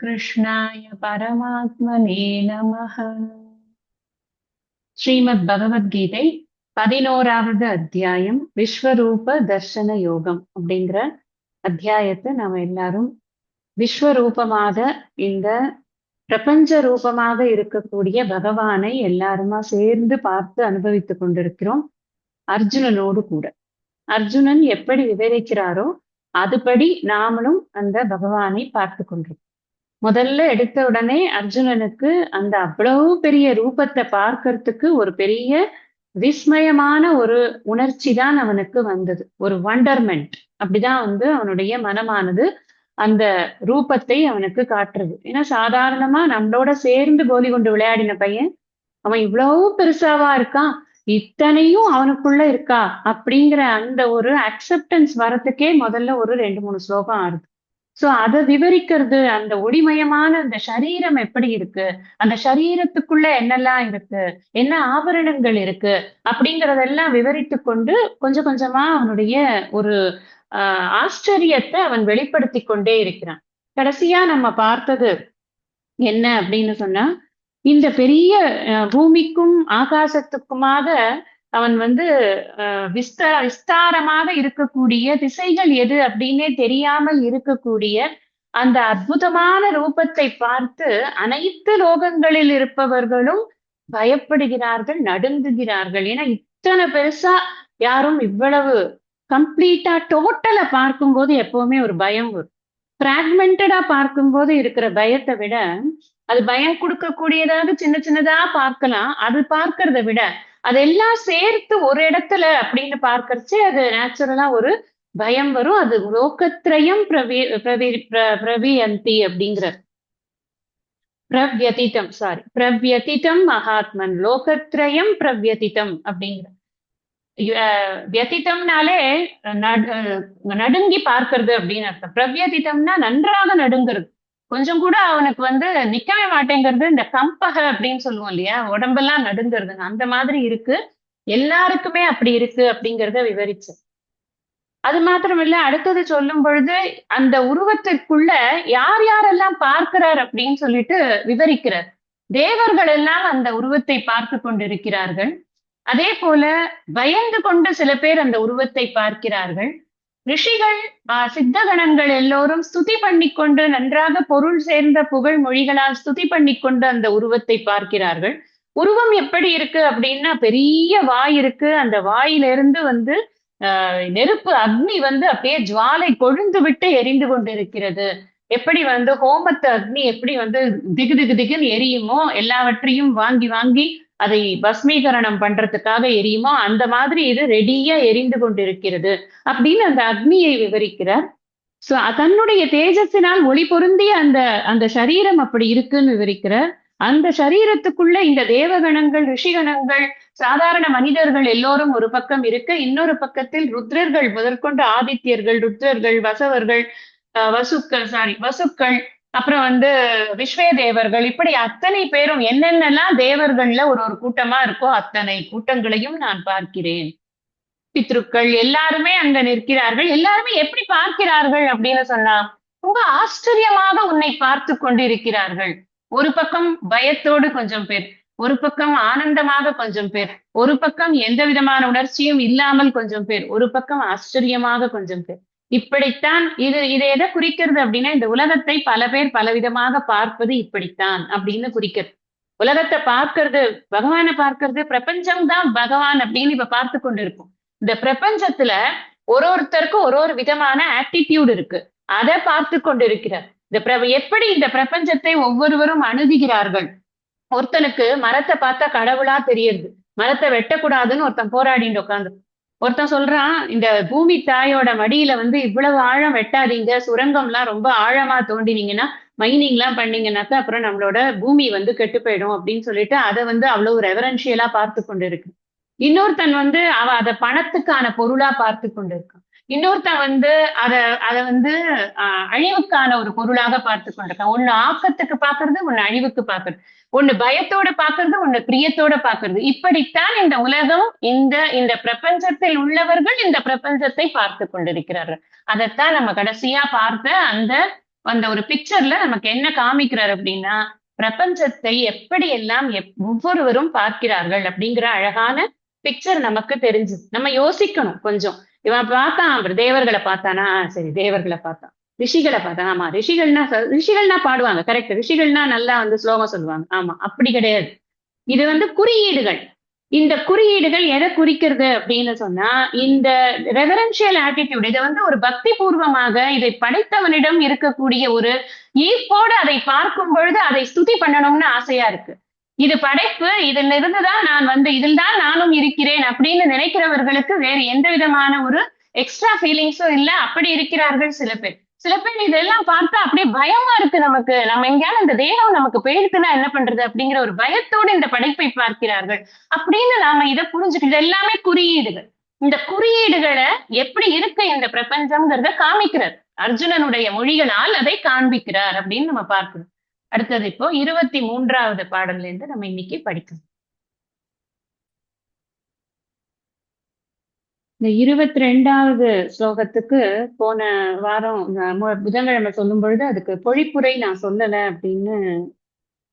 कृष्णाय परमात्मने நமः. ஸ்ரீமத் பகவத்கீதை 11வது அத்தியாயம் விஸ்வரூப தர்சன யோகம் அப்படிங்கிற அத்தியாயத்தை நாம எல்லாரும் விஸ்வரூபமாக இந்த பிரபஞ்ச ரூபமாக இருக்கக்கூடிய பகவானை எல்லாருமா சேர்ந்து பார்த்து அனுபவித்துக் கொண்டிருக்கிறோம். அர்ஜுனனோடு கூட அர்ஜுனன் எப்படி விவரிக்கிறாரோ அதுபடி நாமளும் அந்த பகவானை பார்த்து கொண்டிருக்கோம். முதல்ல எடுத்த உடனே அர்ஜுனனுக்கு அந்த அவ்வளவு பெரிய ரூபத்தை பார்க்கறதுக்கு ஒரு பெரிய விஸ்மயமான ஒரு உணர்ச்சி தான் அவனுக்கு வந்தது. ஒரு வண்டர்மெண்ட். அப்படிதான் அவனுடைய மனமானது அந்த ரூபத்தை அவனுக்கு காட்டுறது. ஏன்னா சாதாரணமா நம்மளோட சேர்ந்து கோலி கொண்டு விளையாடின பையன் அவன் இவ்வளவு பெருசாவா இருக்கான், இத்தனையும் அவனுக்குள்ள இருக்கா அப்படிங்கிற அந்த ஒரு அக்செப்டன்ஸ் வரத்துக்கே முதல்ல ஒரு 2-3 ஸ்லோகம் ஆறுது. சோ அதை விவரிக்கிறது, அந்த ஒளிமயமான அந்த சரீரம் எப்படி இருக்கு, அந்த சரீரத்துக்குள்ள என்னெல்லாம் இருக்கு, என்ன ஆபரணங்கள் இருக்கு அப்படிங்கறதெல்லாம் விவரித்து கொண்டு கொஞ்சம் கொஞ்சமா அவனுடைய ஒரு ஆச்சரியத்தை அவன் வெளிப்படுத்தி கொண்டே இருக்கிறான். கடைசியா நம்ம பார்த்தது என்ன அப்படின்னு சொன்னா, இந்த பெரிய பூமிக்கும் ஆகாசத்துக்குமாக அவன் விஸ்தாரமாக இருக்கக்கூடிய திசைகள் எது அப்படின்னே தெரியாமல் இருக்கக்கூடிய அந்த அற்புதமான ரூபத்தை பார்த்து அனைத்து லோகங்களில் இருப்பவர்களும் பயப்படுகிறார்கள், நடுங்குகிறார்கள். ஏன்னா இத்தனை பெருசா யாரும் இவ்வளவு கம்ப்ளீட்டா டோட்டலா பார்க்கும்போது எப்பவுமே ஒரு பயம் வரும். பிராக்மெண்டடா பார்க்கும்போது இருக்கிற பயத்தை விட, அது பயம் கொடுக்கக்கூடியதாக சின்ன சின்னதா பார்க்கலாம். அது பார்க்கறத விட அதெல்லாம் சேர்த்து ஒரு இடத்துல அப்படின்னு பார்க்கறச்சு அது நேச்சுரலா ஒரு பயம் வரும். அது லோகத்ரயம் பிரவியந்தி அப்படிங்கிற பிரவ்யதிதம் மகாத்மன் லோகத்ரயம் பிரவ்யதிதம் அப்படிங்கிற வியதிதம்னாலே நடுங்கி பார்க்கறது அப்படின்னு அர்த்தம். பிரவ்யதிதம்னா நன்றாக நடுங்கிறது. கொஞ்சம் கூட அவனுக்கு நிக்கவே மாட்டேங்கிறது. இந்த கம்பக அப்படின்னு சொல்லுவோம் இல்லையா, உடம்பெல்லாம் நடுங்கிறதுங்க, அந்த மாதிரி இருக்கு. எல்லாருக்குமே அப்படி இருக்கு அப்படிங்கிறத விவரிச்சு. அது மாத்திரமில்ல, அடுத்தது சொல்லும் பொழுது அந்த உருவத்திற்குள்ள யார் யாரெல்லாம் பார்க்கிறார் அப்படின்னு சொல்லிட்டு விவரிக்கிறார். தேவர்கள் எல்லாம் அந்த உருவத்தை பார்த்து கொண்டிருக்கிறார்கள். அதே போல பயந்து கொண்டு சில பேர் அந்த உருவத்தை பார்க்கிறார்கள். ரிஷிகள் சித்தகணங்கள் எல்லோரும் ஸ்துதி பண்ணிக்கொண்டு நன்றாக பொருள் சேர்ந்த புகழ் மொழிகளால் ஸ்துதி பண்ணிக்கொண்டு அந்த உருவத்தை பார்க்கிறார்கள். உருவம் எப்படி இருக்கு அப்படின்னா, பெரிய வாய் இருக்கு. அந்த வாயிலிருந்து நெருப்பு அக்னி அப்படியே ஜுவாலை கொழுந்து விட்டு எரிந்து கொண்டிருக்கிறது. எப்படி ஹோமத்து அக்னி எப்படி திகு திகு திகுன்னு எரியுமோ, எல்லாவற்றையும் வாங்கி வாங்கி அதை பஸ்மீகரணம் பண்றதுக்காக எரியுமோ, அந்த மாதிரி இது ரெடியா எரிந்து கொண்டிருக்கிறது அப்படின்னு அந்த அக்னியை விவரிக்கிறார். சோ தன்னுடைய தேஜஸினால் ஒளி பொருந்திய அந்த அந்த சரீரம் அப்படி இருக்குன்னு விவரிக்கிறார். அந்த சரீரத்துக்குள்ள இந்த தேவகணங்கள், ரிஷிகணங்கள், சாதாரண மனிதர்கள் எல்லோரும் ஒரு பக்கம் இருக்க, இன்னொரு பக்கத்தில் ருத்ரர்கள் முதற்கொண்டு ஆதித்யர்கள், ருத்ரர்கள், வசவர்கள், வசுக்கள், அப்புறம் விஸ்வே தேவர்கள், இப்படி அத்தனை பேரும் என்னென்னலாம் தேவர்கள்ல ஒரு ஒரு கூட்டமா இருக்கோ அத்தனை கூட்டங்களையும் நான் பார்க்கிறேன். பித்ருக்கள் எல்லாருமே அங்க நிற்கிறார்கள். எல்லாருமே எப்படி பார்க்கிறார்கள் அப்படின்னு சொன்னா, ரொம்ப ஆச்சரியமாக உன்னை பார்த்து கொண்டிருக்கிறார்கள். ஒரு பக்கம் பயத்தோடு கொஞ்சம் பேர், ஒரு பக்கம் ஆனந்தமாக கொஞ்சம் பேர், ஒரு பக்கம் எந்த விதமான உணர்ச்சியும் இல்லாமல் கொஞ்சம் பேர், ஒரு பக்கம் ஆச்சரியமாக கொஞ்சம் பேர். இப்படித்தான் இது எதை குறிக்கிறது அப்படின்னா, இந்த உலகத்தை பல பேர் பலவிதமாக பார்ப்பது இப்படித்தான் அப்படின்னு குறிக்கிறது. உலகத்தை பார்க்கறது, பகவானை பார்க்கறது, பிரபஞ்சம் தான் பகவான் அப்படின்னு இப்ப பார்த்து கொண்டு இருக்கும். இந்த பிரபஞ்சத்துல ஒருத்தருக்கும் ஒரு விதமான ஆட்டிடியூட் இருக்கு. அதை பார்த்து கொண்டு இருக்கிறார். எப்படி இந்த பிரபஞ்சத்தை ஒவ்வொருவரும் அணுகுகிறார்கள். ஒருத்தனுக்கு மரத்தை பார்த்தா கடவுளா தெரியுது. மரத்தை வெட்டக்கூடாதுன்னு ஒருத்தன் போராடிட்டு உட்காந்து, ஒருத்தன் சொல்றான், இந்த பூமி தாயோட மடியில இவ்வளவு ஆழம் வெட்டாதீங்க, சுரங்கம் எல்லாம் ரொம்ப ஆழமா தோண்டினீங்கன்னா, மைனிங் எல்லாம் பண்ணீங்கன்னாக்கா அப்புறம் நம்மளோட பூமி கெட்டு போயிடும் அப்படின்னு சொல்லிட்டு அதை அவ்வளவு ரெவரன்ஷியலா பார்த்து கொண்டு இருக்கு. இன்னொருத்தன் அவ அதை பணத்துக்கான பொருளா பார்த்து கொண்டு இருக்கான். இன்னொருத்தன் அதை அழிவுக்கான ஒரு பொருளாக பார்த்து கொண்டிருக்கான். ஒண்ணு ஆக்கத்துக்கு பாக்குறது, ஒண்ணு அழிவுக்கு பாக்குறது, ஒண்ணு பயத்தோட பாக்குறது, ஒண்ணு பிரியத்தோட பாக்குறது. இப்படித்தான் இந்த உலகம், இந்த பிரபஞ்சத்தில் உள்ளவர்கள் இந்த பிரபஞ்சத்தை பார்த்து கொண்டிருக்கிறார்கள். அதைத்தான் நம்ம கடைசியா பார்த்த அந்த அந்த ஒரு பிக்சர்ல நமக்கு என்ன காமிக்கிறார் அப்படின்னா, பிரபஞ்சத்தை எப்படியெல்லாம் ஒவ்வொருவரும் பார்க்கிறார்கள் அப்படிங்கிற அழகான பிக்சர் நமக்கு தெரிஞ்சுது. நம்ம யோசிக்கணும் கொஞ்சம். இவன் பார்த்தான், அப்புறம் தேவர்கள பார்த்தானா? சரி தேவர்கள பார்த்தான். ரிஷிகள பார்த்தான். ஆமா ரிஷிகள்னா பாடுவாங்க. கரெக்ட். ரிஷிகள்னா நல்லா வந்து ஸ்லோகம் சொல்லுவாங்க. ஆமா, அப்படி கிடையாது. இது வந்து குறியீடுகள். இந்த குறியீடுகள் எதை குறிக்கிறது அப்படின்னு சொன்னா, இந்த ரெவரன்ஷியல் ஆட்டிட்யூட், இதை வந்து ஒரு பக்தி பூர்வமாக இதை படைத்தவனிடம் இருக்கக்கூடிய ஒரு ஈர்ப்போடு அதை பார்க்கும் பொழுது அதை ஸ்துதி பண்ணணும்னு ஆசையா இருக்கு. இது படைப்பு, இதில் இருந்துதான் நான் வந்து இதில் தான் நானும் இருக்கிறேன் அப்படின்னு நினைக்கிறவர்களுக்கு வேறு எந்த விதமான ஒரு எக்ஸ்ட்ரா ஃபீலிங்ஸும் இல்ல. அப்படி இருக்கிறார்கள் சில பேர். சில பேர் இதெல்லாம் பார்த்தா அப்படியே பயமா இருக்கு நமக்கு. நம்ம எங்கேயாவது இந்த தேகம் நமக்கு போயிடுச்சுன்னா என்ன பண்றது அப்படிங்கிற ஒரு பயத்தோடு இந்த படைப்பை பார்க்கிறார்கள். அப்படின்னு நாம இதை புரிஞ்சுக்கிட்டு, இது எல்லாமே குறியீடுகள். இந்த குறியீடுகளை எப்படி இருக்கு இந்த பிரபஞ்சம்ங்கிறத காமிக்கிறார். அர்ஜுனனுடைய மொழிகளால் அதை காண்பிக்கிறார் அப்படின்னு நம்ம பார்க்கணும். அடுத்தது இப்போ 23வது பாடல்ல இருந்து நம்ம இன்னைக்கு படிக்கணும். இந்த 22வது ஸ்லோகத்துக்கு போன வாரம் புதன்கிழமை சொல்லும் பொழுது அதுக்கு பொழிப்புரை நான் சொல்லல அப்படின்னு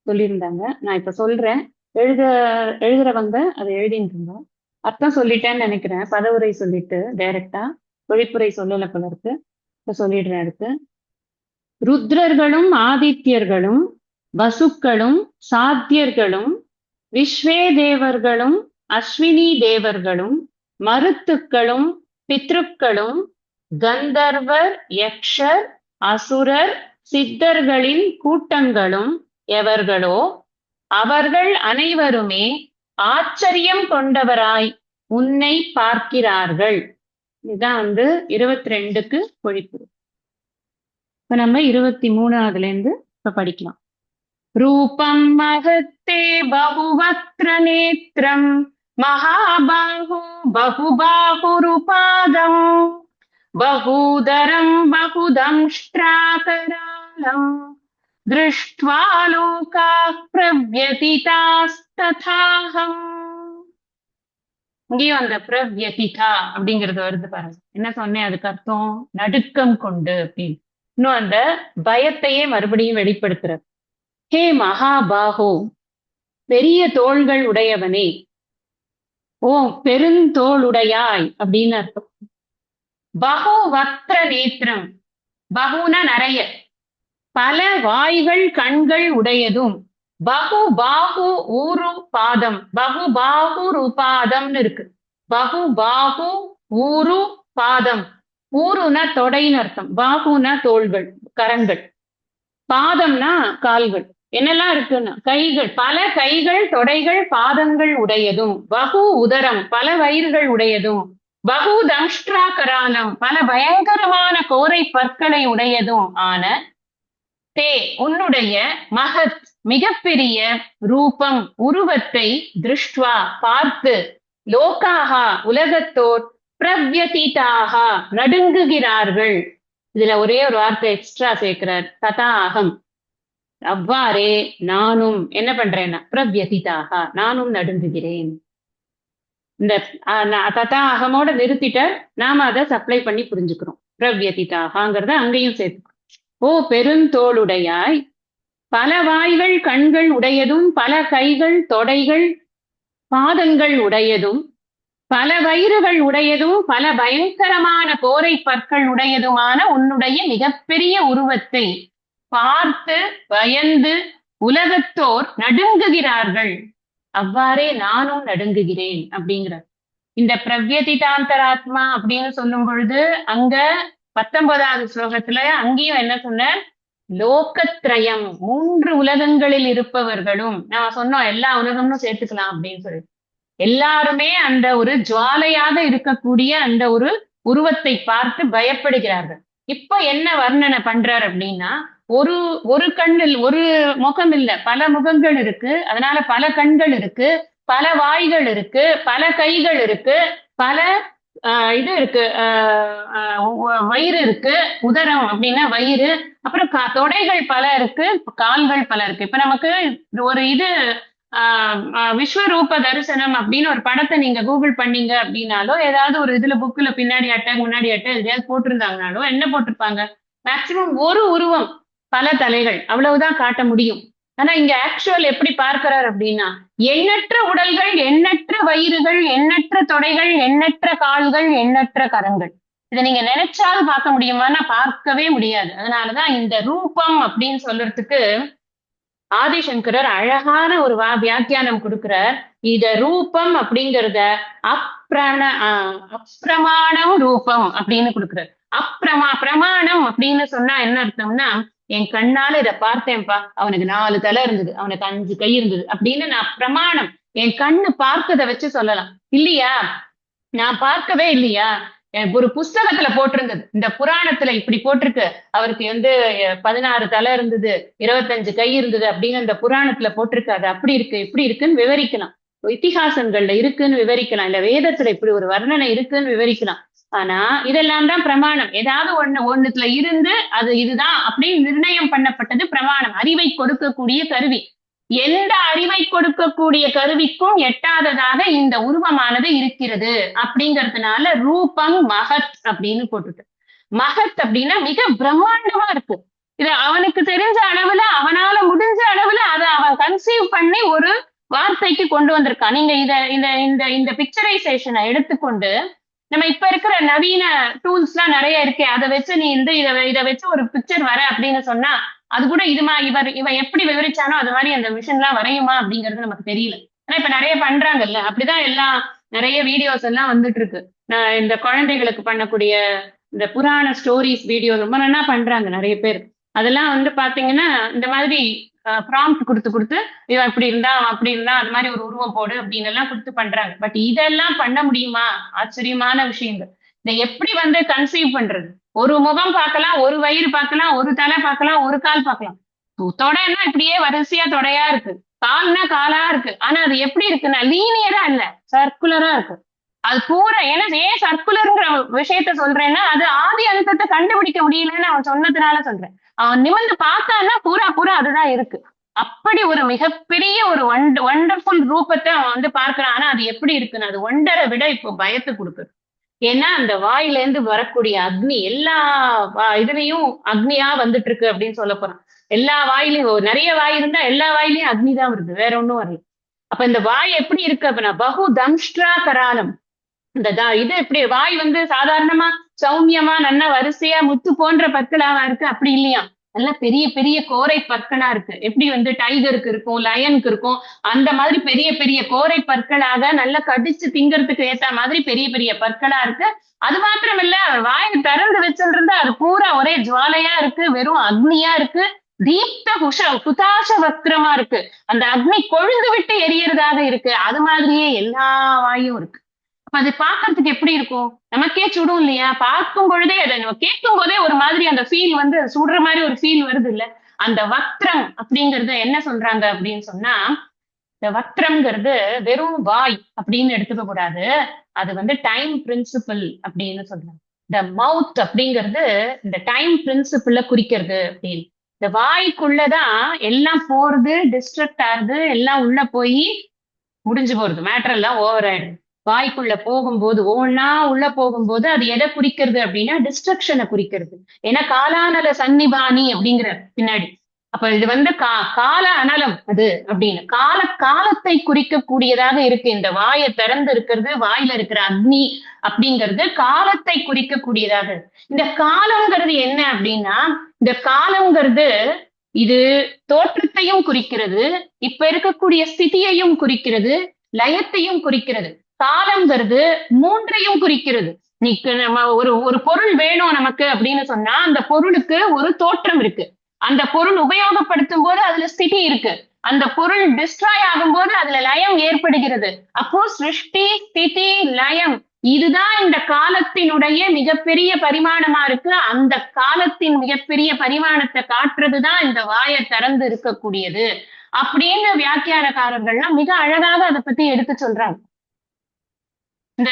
சொல்லியிருந்தாங்க. நான் இப்ப சொல்றேன். எழுதுறவங்க அதை எழுதிட்டு இருந்தோம். அர்த்தம் சொல்லிட்டேன்னு நினைக்கிறேன். பதவுரை சொல்லிட்டு டைரக்டா பொழிப்புரை சொல்லல போல இருக்கு. இப்ப சொல்லிடுறேன். அடுத்து, ருத்ரர்களும் ஆதித்யர்களும் வசுக்களும் சாத்தியர்களும் விஸ்வே தேவர்களும் அஸ்வினி தேவர்களும் மருத்துக்களும் பித்ருக்களும் கந்தர்வர் யக்ஷர் அசுரர் சித்தர்களின் கூட்டங்களும் எவர்களோ அவர்கள் அனைவருமே ஆச்சரியம் கொண்டவராய் உன்னை பார்க்கிறார்கள். இதுதான் வந்து 22க்கு பொழிப்பு. இப்ப நம்ம 23வதுல இருந்து இப்ப படிக்கலாம். ரூபம் மகத்தே பகுவக்ர நேத்ரம் மகாபாஹு பகுபாஹுருபாதம் பகூதரம் பகுதம்ஷ்ட்ராகராலம் திருஷ்ட்வா லோகாः பிரவ்யதிதாஸ்ததாஹம். இங்கேயும் அந்த பிரவ்யதிதா அப்படிங்கிறது வருது பாருங்க. என்ன சொன்னேன் அதுக்கு அர்த்தம்? நடுக்கம் கொண்டு அப்படின்னு. இன்னும் அந்த பயத்தையே மறுபடியும் வெளிப்படுத்துறது. ஹே மகாபாஹோ, பெரிய தோள்கள் உடையவனே, ஓ பெருந்தோளுடையாய் அப்படின்னு அர்த்தம். பகு வக்ர நேத்திரம், பகுனா நிறைய, பல வாய்கள் கண்கள் உடையதும், பகு பாகு ஊரு பாதம், பகு பாகு ரூபாதம்னு இருக்கு. பகு பாகு ஊரு பாதம். ஊருனா தொடைன்னு அர்த்தம். பாகுனா தோள்கள் கரங்கள், பாதம்னா கால்கள். என்னெல்லாம் இருக்குன்னா கைகள், பல கைகள் தொடைகள் பாதங்கள் உடையதும், பகு உதரம் பல வயிறுகள் உடையதும், பகு தம்ஷ்ட்ரா கராலம் பல பயங்கரமான கோரை பற்களை உடையதும் ஆன தே உன்னுடைய மகத் மிகப்பெரிய ரூபம் உருவத்தை திருஷ்டுவா பார்த்து, லோகாகா உலகத்தோர் பிரவ்யதிதாகா நடுங்குகிறார்கள். இதுல ஒரே ஒரு வார்த்தை எக்ஸ்ட்ரா சேர்க்கிறார், ததாகம். அவ்வாறே நானும் என்ன பண்றேன்னா பிரவ்யதிதாக நானும் நடுங்குகிறேன். இந்த ததாகமோட நிறுத்திட்ட நாம அதை சப்ளை பண்ணி புரிஞ்சுக்கிறோம். பிரவ்யதிதாகங்கிறத அங்கேயும் சேர்த்துக்கிறோம். ஓ பெருந்தோளுடையாய், பல வாய்கள் கண்கள் உடையதும், பல கைகள் தொடைகள் பாதங்கள் உடையதும், பல வயிறுகள் உடையதும், பல பயங்கரமான கோரை பற்கள் உடையதுமான உன்னுடைய மிகப்பெரிய உருவத்தை பார்த்து பயந்து உலகத்தோர் நடுங்குகிறார்கள். அவ்வாறே நானும் நடுங்குகிறேன் அப்படிங்கிறார். இந்த பிரவ்யதிதாந்தராத்மா அப்படின்னு சொல்லும் பொழுது அங்க 19வது ஸ்லோகத்துல அங்கேயும் என்ன சொன்ன? லோகத்ரயம், 3 உலகங்களில் இருப்பவர்களும், நான் சொன்னோம் எல்லா உலகமும் சேர்த்துக்கலாம் அப்படின்னு சொல்லி, எல்லாருமே அந்த ஒரு ஜுவாலையாக இருக்கக்கூடிய அந்த ஒரு உருவத்தை பார்த்து பயப்படுகிறார்கள். இப்ப என்ன வர்ணனை பண்றார் அப்படின்னா, ஒரு கண்ணில் ஒரு முகம் இல்ல, பல முகங்கள் இருக்கு. அதனால பல கண்கள் இருக்கு, பல வாய்கள் இருக்கு, பல கைகள் இருக்கு, பல இது இருக்கு, வயிறு இருக்கு. உதரம் அப்படின்னா வயிறு. அப்புறம் தொடைகள் பல இருக்கு, கால்கள் பல இருக்கு. இப்ப நமக்கு ஒரு இது விஸ்வரூப தரிசனம் அப்படின்னு ஒரு படத்தை நீங்க கூகுள் பண்ணீங்க அப்படின்னாலோ, ஏதாவது ஒரு இதுல புக்ல பின்னாடி அட்டை முன்னாடி அட்டை எதையாவது போட்டிருந்தாங்கனாலோ என்ன போட்டிருப்பாங்க? மேக்சிமம் ஒரு உருவம் பல தலைகள் அவ்வளவுதான் காட்ட முடியும். ஆனா இங்க ஆக்சுவல் எப்படி பார்க்கிறார் அப்படின்னா, எண்ணற்ற உடல்கள், எண்ணற்ற வயிறுகள், எண்ணற்ற தொடைகள், எண்ணற்ற கால்கள், எண்ணற்ற கரங்கள். இதை நீங்க நினைச்சாலும் பார்க்க முடியுமான்னா பார்க்கவே முடியாது. அதனாலதான் இந்த ரூபம் அப்படின்னு சொல்றதுக்கு ஆதிசங்கரர் அழகான ஒரு வியாக்கியானம் கொடுக்கிறார். இத ரூபம் அப்படிங்கிறத அப்பிரமாணம் ரூபம் அப்படின்னு கொடுக்கிறார். பிரமாணம் அப்படின்னு சொன்னா என்ன அர்த்தம்னா, என் கண்ணால இத பார்த்தேன்ப்பா, அவனுக்கு 4 தலை இருந்தது, அவனுக்கு 5 கை இருந்தது அப்படின்னு நான் பிரமாணம், என் கண்ணு பார்க்கத வச்சு சொல்லலாம் இல்லையா? நான் பார்க்கவே இல்லையா, ஒரு புஸ்தகத்துல போட்டிருந்தது, இந்த புராணத்துல இப்படி போட்டிருக்கு, அவருக்கு 16 தலை இருந்தது, 25 கை இருந்தது அப்படின்னு இந்த புராணத்துல போட்டிருக்கு, அது அப்படி இருக்கு இப்படி இருக்குன்னு விவரிக்கலாம். இத்திஹாசங்கள்ல இருக்குன்னு விவரிக்கலாம், இல்ல வேதத்துல இப்படி ஒரு வர்ணனை இருக்குன்னு விவரிக்கலாம். ஆனா இதெல்லாம் தான் பிரமாணம். ஏதாவது ஒண்ணுத்துல இருந்து அது இதுதான் அப்படின்னு நிர்ணயம் பண்ணப்பட்டது பிரமாணம். அறிவை கொடுக்கக்கூடிய கருவி. எந்த அறிவை கொடுக்கக்கூடிய கருவிக்கும் எட்டாததாக இந்த உருவமானது இருக்கிறது அப்படிங்கிறதுனால ரூபம் மகத் அப்படின்னு போட்டுட்டு. மகத் அப்படின்னா மிக பிரம்மாண்டமா இருக்கு. இது அவனுக்கு தெரிஞ்ச அளவுல, அவனால முடிஞ்ச அளவுல அதை அவன் கன்சீவ் பண்ணி ஒரு வார்த்தைக்கு கொண்டு வந்திருக்கான். நீங்க இத இந்த இந்த இந்த பிக்சரைசேஷனை எடுத்துக்கொண்டு நம்ம இப்ப இருக்கிற நவீன டூல்ஸ் எல்லாம் நிறைய இருக்கே, அதை வச்சு நீ இதை வச்சு ஒரு பிக்சர் வர அப்படின்னு சொன்னா அது கூட இவன் எப்படி விவரிச்சானோ அது மாதிரி அந்த மிஷின் எல்லாம் வரையுமா அப்படிங்கிறது நமக்கு தெரியல. ஆனா இப்ப நிறைய பண்றாங்கல்ல, அப்படிதான் எல்லாம் நிறைய வீடியோஸ் எல்லாம் வந்துட்டு இருக்கு. இந்த குழந்தைகளுக்கு பண்ணக்கூடிய இந்த புராண ஸ்டோரிஸ் வீடியோ ரொம்ப நல்லா பண்றாங்க நிறைய பேர். அதெல்லாம் பாத்தீங்கன்னா இந்த மாதிரி ப்ராம்ப்ட் கொடுத்து இவன் இப்படி இருந்தா அவன் அப்படி இருந்தா அது மாதிரி ஒரு உருவம் போடு அப்படின்னு எல்லாம் கொடுத்து பண்றாங்க. பட் இதெல்லாம் பண்ண முடியுமா? ஆச்சரியமான விஷயங்கள். இதை எப்படி கன்சீவ் பண்றது? ஒரு முகம் பார்க்கலாம், ஒரு வயிறு பார்க்கலாம், ஒரு தலை பார்க்கலாம், ஒரு கால் பார்க்கலாம். தொடைன்னா இப்படியே வரிசையா தொடையா இருக்கு, கால்னா காலா இருக்கு. ஆனா அது எப்படி இருக்குன்னா லீனியரா இல்ல, சர்க்குலரா இருக்கு. அது பூரா ஏன் சர்க்குலர்ங்கிற விஷயத்த சொல்றேன்னா, அது ஆதி அந்தத்தை கண்டுபிடிக்க முடியலன்னு அவன் சொன்னதுனால சொல்றேன். அவன் நிமிர்ந்து பார்த்தான்னா பூரா அதுதான் இருக்கு. அப்படி ஒரு மிகப்பெரிய ஒரு வண்டர்ஃபுல் ரூபத்தை அவன் பார்க்கிறான். ஆனா அது எப்படி இருக்குன்னு அது ஒண்டரை விட இப்போ பயத்தை கொடுக்குது. ஏன்னா அந்த வாயில இருந்து வரக்கூடிய அக்னி எல்லா இதுலயும் அக்னியா வந்துட்டு இருக்கு அப்படின்னு சொல்ல போறான். எல்லா வாயிலையும் நிறைய வாய் இருந்தா எல்லா வாயிலையும் அக்னி தான் வருது, வேற ஒண்ணும் வரல. அப்ப இந்த வாய் எப்படி இருக்கு அப்படின்னா பகு தம்ஷ்ட்ரா கராலம். இந்த இது எப்படி வாய் சாதாரணமா சௌமியமா நல்லா வரிசையா முத்து போன்ற பற்களாவா இருக்கு? அப்படி இல்லையா, நல்ல பெரிய பெரிய கோரை பற்களா இருக்கு. எப்படி டைகருக்கு இருக்கும், லயனுக்கு இருக்கும், அந்த மாதிரி பெரிய பெரிய கோரை பற்களாக நல்லா கடிச்சு திங்கிறதுக்கு ஏத்த மாதிரி பெரிய பெரிய பற்களா இருக்கு. அது மாத்திரம் இல்ல, வாயை திறந்து வச்சிருந்தா அது பூரா ஒரே ஜுவாலையா இருக்கு, வெறும் அக்னியா இருக்கு, தீப்த குதாச வக்ரமா இருக்கு, அந்த அக்னி கொழுந்து விட்டு எரியறதாக இருக்கு. அது மாதிரியே எல்லா வாயும் இருக்கு. அப்ப அது பாக்குறதுக்கு எப்படி இருக்கும்? நமக்கே சுடும் இல்லையா? பார்க்கும் பொழுதே அதை நம்ம கேட்கும் போதே ஒரு மாதிரி அந்த ஃபீல் சுடுற மாதிரி ஒரு ஃபீல் வருது இல்ல? அந்த வக்ரம் அப்படிங்கறது என்ன சொல்றாங்க அப்படின்னு சொன்னா, இந்த வக்ரம்ங்கிறது வெறும் வாய் அப்படின்னு எடுத்துக்க கூடாது. அது டைம் பிரின்சிபிள் அப்படின்னு சொல்றாங்க. இந்த மவுத் அப்படிங்கிறது இந்த டைம் பிரின்சிபிள குறிக்கிறது அப்படின்னு. இந்த வாய்க்குள்ளதான் எல்லாம் போறது, டிஸ்ட்ரக்ட் ஆகுது, எல்லாம் உள்ள போய் முடிஞ்சு போறது, மேட்டர் எல்லாம் ஓவர் ஆயிடுது. வாய்க்குள்ள போகும்போது ஒவ்வொன்னா உள்ள போகும்போது அது எதை குறிக்கிறது அப்படின்னா டிஸ்ட்ரக்ஷனை குறிக்கிறது. ஏன்னா காலானல சன்னிபாணி அப்படிங்கிற பின்னாடி. அப்ப இது கால அனலம் அது அப்படின்னு காலத்தை குறிக்கக்கூடியதாக இருக்கு. இந்த வாயை திறந்து இருக்கிறது, வாயில இருக்கிற அக்னி அப்படிங்கிறது காலத்தை குறிக்கக்கூடியதாக. இந்த காலம்ங்கிறது என்ன அப்படின்னா, இந்த காலம்ங்கிறது இது தோற்றத்தையும் குறிக்கிறது, இப்ப இருக்கக்கூடிய ஸ்திதியையும் குறிக்கிறது, லயத்தையும் குறிக்கிறது. காலம்ங்கிறது மூன்றையும் குறிக்கிறது. நம்ம ஒரு பொருள் வேணும் நமக்கு அப்படின்னு சொன்னா அந்த பொருளுக்கு ஒரு தோற்றம் இருக்கு, அந்த பொருள் உபயோகப்படுத்தும் போது அதுல ஸ்திதி இருக்கு, அந்த பொருள் டிஸ்ட்ராய் ஆகும் போது அதுல லயம் ஏற்படுகிறது. அப்போ சிருஷ்டி ஸ்திதி லயம் இதுதான் இந்த காலத்தினுடைய மிகப்பெரிய பரிமாணமா இருக்கு. அந்த காலத்தின் மிகப்பெரிய பரிமாணத்தை காட்டுறதுதான் இந்த வாயை திறந்து இருக்கக்கூடியது அப்படின்னு வியாக்கியானக்காரர்கள்லாம் மிக அழகாக அதை பத்தி எடுத்து சொல்றாங்க. இந்த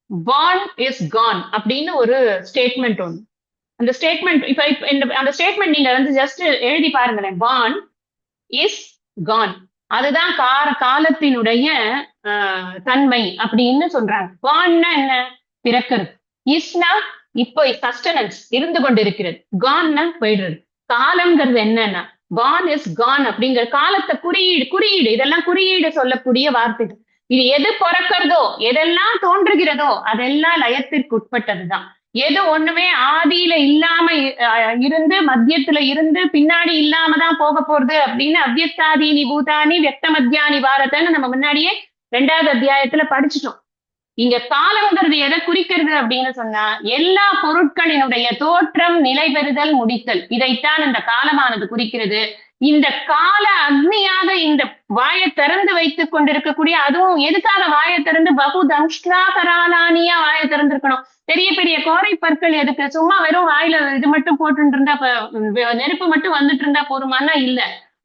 born is gone அப்படின்னு ஒரு ஸ்டேட்மெண்ட் ஒன்று. அந்த ஸ்டேட்மெண்ட் இப்ப அந்த ஸ்டேட்மெண்ட் நீங்க ஜஸ்ட் எழுதி பாருங்களேன். born is gone அதுதான் காலத்தினுடைய தன்மை அப்படின்னு சொல்றாங்க. bornனா என்ன? பிறக்கிறது. isனா இப்போ சஸ்டனன்ஸ் இருந்து கொண்டு இருக்கிறது, கான்னா போயிடுறது. காலம்ங்கிறது என்னன்னா கான் இஸ் கான் அப்படிங்கிற காலத்தை குறியீடு குறியீடு இதெல்லாம் குறியீடு சொல்லக்கூடிய வார்த்தைகள். இது எது பிறக்கிறதோ எதெல்லாம் தோன்றுகிறதோ அதெல்லாம் லயத்திற்கு உட்பட்டதுதான். எது ஒண்ணுமே ஆதியில இல்லாம இருந்து மத்தியத்துல இருந்து பின்னாடி இல்லாம தான் போக போறது அப்படின்னு அவ்யக்தாதீனி பூதானி வியக்த மத்தியானி பாரதன்னு நம்ம முன்னாடியே 2வது அத்தியாயத்துல படிச்சுட்டோம். இங்க காலம்ங்கிறது எதை குறிக்கிறது அப்படின்னு சொன்னா எல்லா பொருட்களினுடைய தோற்றம், நிலை பெறுதல், முடித்தல், இதைத்தான் இந்த காலமானது குறிக்கிறது. இந்த கால அக்னியாக இந்த வாயை திறந்து வைத்துக் கொண்டிருக்கக்கூடிய, அதுவும் எதுக்காக வாயை திறந்து பகுதம்ஷ்டாகராலானியா வாயை திறந்திருக்கணும். பெரிய பெரிய கோரை பற்கள் எதுக்கு? சும்மா வெறும் வாயில இது மட்டும் போட்டு இருந்தா நெருப்பு மட்டும் வந்துட்டு இருந்தா போருமானா இல்ல.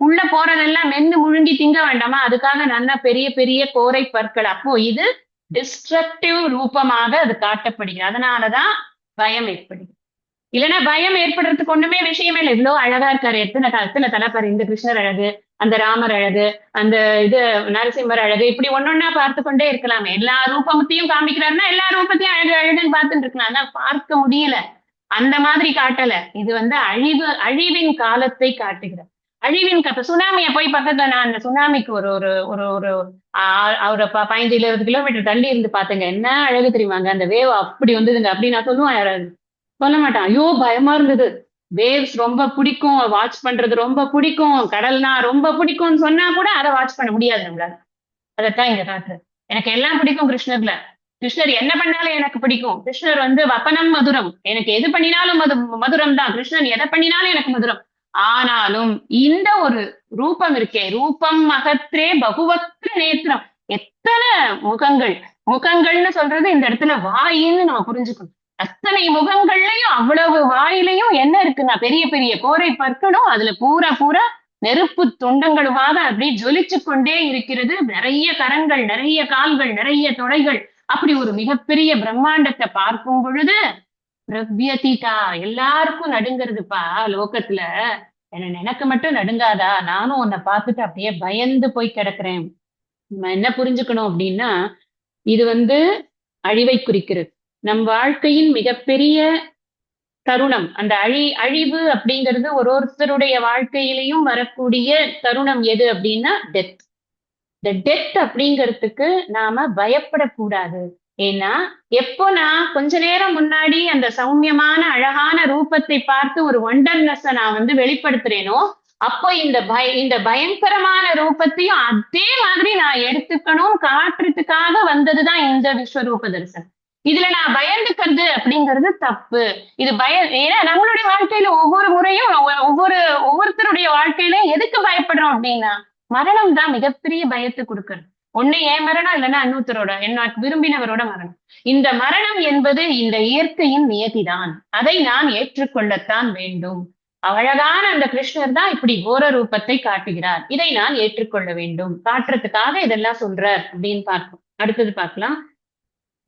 உள்ள போறதெல்லாம் மென்னு முழுங்கி திங்க வேண்டாமா? அதுக்காக நல்ல பெரிய பெரிய கோரை பற்கள். அப்போ இது டிஸ்ட்ரக்டிவ் ரூபமாக அது காட்டப்படுகிறது. அதனாலதான் பயம் ஏற்படுகிறது. இல்லைன்னா பயம் ஏற்படுறதுக்கு ஒண்ணுமே விஷயமே இல்லை. இவ்வளவு அழகா இருக்காரு, எத்தனை தலைப்பாரு, இந்த கிருஷ்ணர் அழகு, அந்த ராமர் அழகு, அந்த இது நரசிம்மர் அழகு, இப்படி ஒன்னொன்னா பார்த்து கொண்டே இருக்கலாமே. எல்லா ரூபத்தையும் காமிக்கிறாருன்னா எல்லா ரூபத்தையும் அழகு அழகுன்னு பார்த்துட்டு இருக்கலாம். ஆனா பார்க்க முடியல, அந்த மாதிரி காட்டல. இது அழிவின் காலத்தை காட்டுகிறார். அழிவின் கதை. சுனாமிய போய் பக்கத்துல நான் அந்த சுனாமிக்கு ஒரு ஒரு ஒரு ஒரு ஒரு 15-20 கிலோமீட்டர் தள்ளி இருந்து பாத்துங்க, என்ன அழகு தெரியுமாங்க, அந்த வேவ் அப்படி வந்ததுங்க அப்படி நான் சொல்லுவேன். யாராவது சொல்ல மாட்டான், ஐயோ பயமா இருந்தது, வேவ்ஸ் ரொம்ப பிடிக்கும், வாட்ச் பண்றது ரொம்ப பிடிக்கும், கடல்னா ரொம்ப பிடிக்கும்னு சொன்னா கூட அதை வாட்ச் பண்ண முடியாது நம்மளால. அதைத்தான் இங்க காட்டுறது. எனக்கு எல்லாம் பிடிக்கும் கிருஷ்ணர்ல. கிருஷ்ணர் என்ன பண்ணாலும் எனக்கு பிடிக்கும். கிருஷ்ணர் வப்பனம் மதுரம், எனக்கு எது பண்ணினாலும் மதுரம் தான். கிருஷ்ணன் எதை பண்ணினாலும் எனக்கு மதுரம். ஆனாலும் இந்த ஒரு ரூபம் இருக்கே, ரூபம் மகத்ரே பகுவத்ர நேத்திரம், எத்தனை முகங்கள். முகங்கள்னு சொல்றது இந்த இடத்துல வாயின்னு நம்ம புரிஞ்சுக்கணும். அத்தனை முகங்கள்லயும் அவ்வளவு வாயிலையும் என்ன இருக்குன்னா பெரிய பெரிய கோரை பற்களும் அதுல பூரா பூரா நெருப்பு துண்டங்களுமாக அப்படியே ஜொலிச்சு கொண்டே இருக்கிறது. நிறைய கரங்கள், நிறைய கால்கள், நிறைய தொடைகள், அப்படி ஒரு மிகப்பெரிய பிரம்மாண்டத்தை பார்க்கும் பொழுது பிரவ்யதிதா, எல்லாருக்கும் நடுங்கிறதுப்பா லோகத்துல. எனக்கு மட்டும் நடுங்காதா? நானும் உன்னை பார்த்துட்டு அப்படியே பயந்து போய் கிடக்குறேன். நம்ம என்ன புரிஞ்சுக்கணும் அப்படின்னா, இது அழிவை குறிக்கிறது. நம் வாழ்க்கையின் மிகப்பெரிய தருணம். அந்த அழிவு அப்படிங்கிறது ஒருத்தருடைய வாழ்க்கையிலையும் வரக்கூடிய தருணம் எது அப்படின்னா டெத். இந்த டெத் அப்படிங்கிறதுக்கு நாம பயப்படக்கூடாது. ஏன்னா எப்போ நான் கொஞ்ச நேரம் முன்னாடி அந்த சௌமியமான அழகான ரூபத்தை பார்த்து ஒரு ஒண்டர்னஸ் நான் வெளிப்படுத்துறேனோ, அப்போ இந்த பயங்கரமான ரூபத்தையும் அதே மாதிரி நான் எடுத்துக்கணும் காட்டுறதுக்காக வந்ததுதான் இந்த விஸ்வரூப தரிசனம். இதுல நான் பயந்துக்கிறது அப்படிங்கிறது தப்பு. இது ஏன்னா நம்மளுடைய வாழ்க்கையில ஒவ்வொரு முறையும் ஒவ்வொருத்தருடைய வாழ்க்கையில எதுக்கு பயப்படுறோம் அப்படின்னா, மரணம் தான் மிகப்பெரிய பயத்தை கொடுக்கறது. ஒண்ணு என் மரணம், இல்லைன்னா இன்னொருத்தரோட, எனக்கு விரும்பினவரோட மரணம். இந்த மரணம் என்பது இந்த இயற்கையின் நியதிதான். அதை நான் ஏற்றுக்கொள்ளத்தான் வேண்டும். அழகான அந்த கிருஷ்ணர் தான் இப்படி கோர ரூபத்தை காட்டுகிறார். இதை நான் ஏற்றுக்கொள்ள வேண்டும். காட்டுறதுக்காக இதெல்லாம் சொல்றார் அப்படின்னு பார்ப்போம். அடுத்தது பார்க்கலாம்.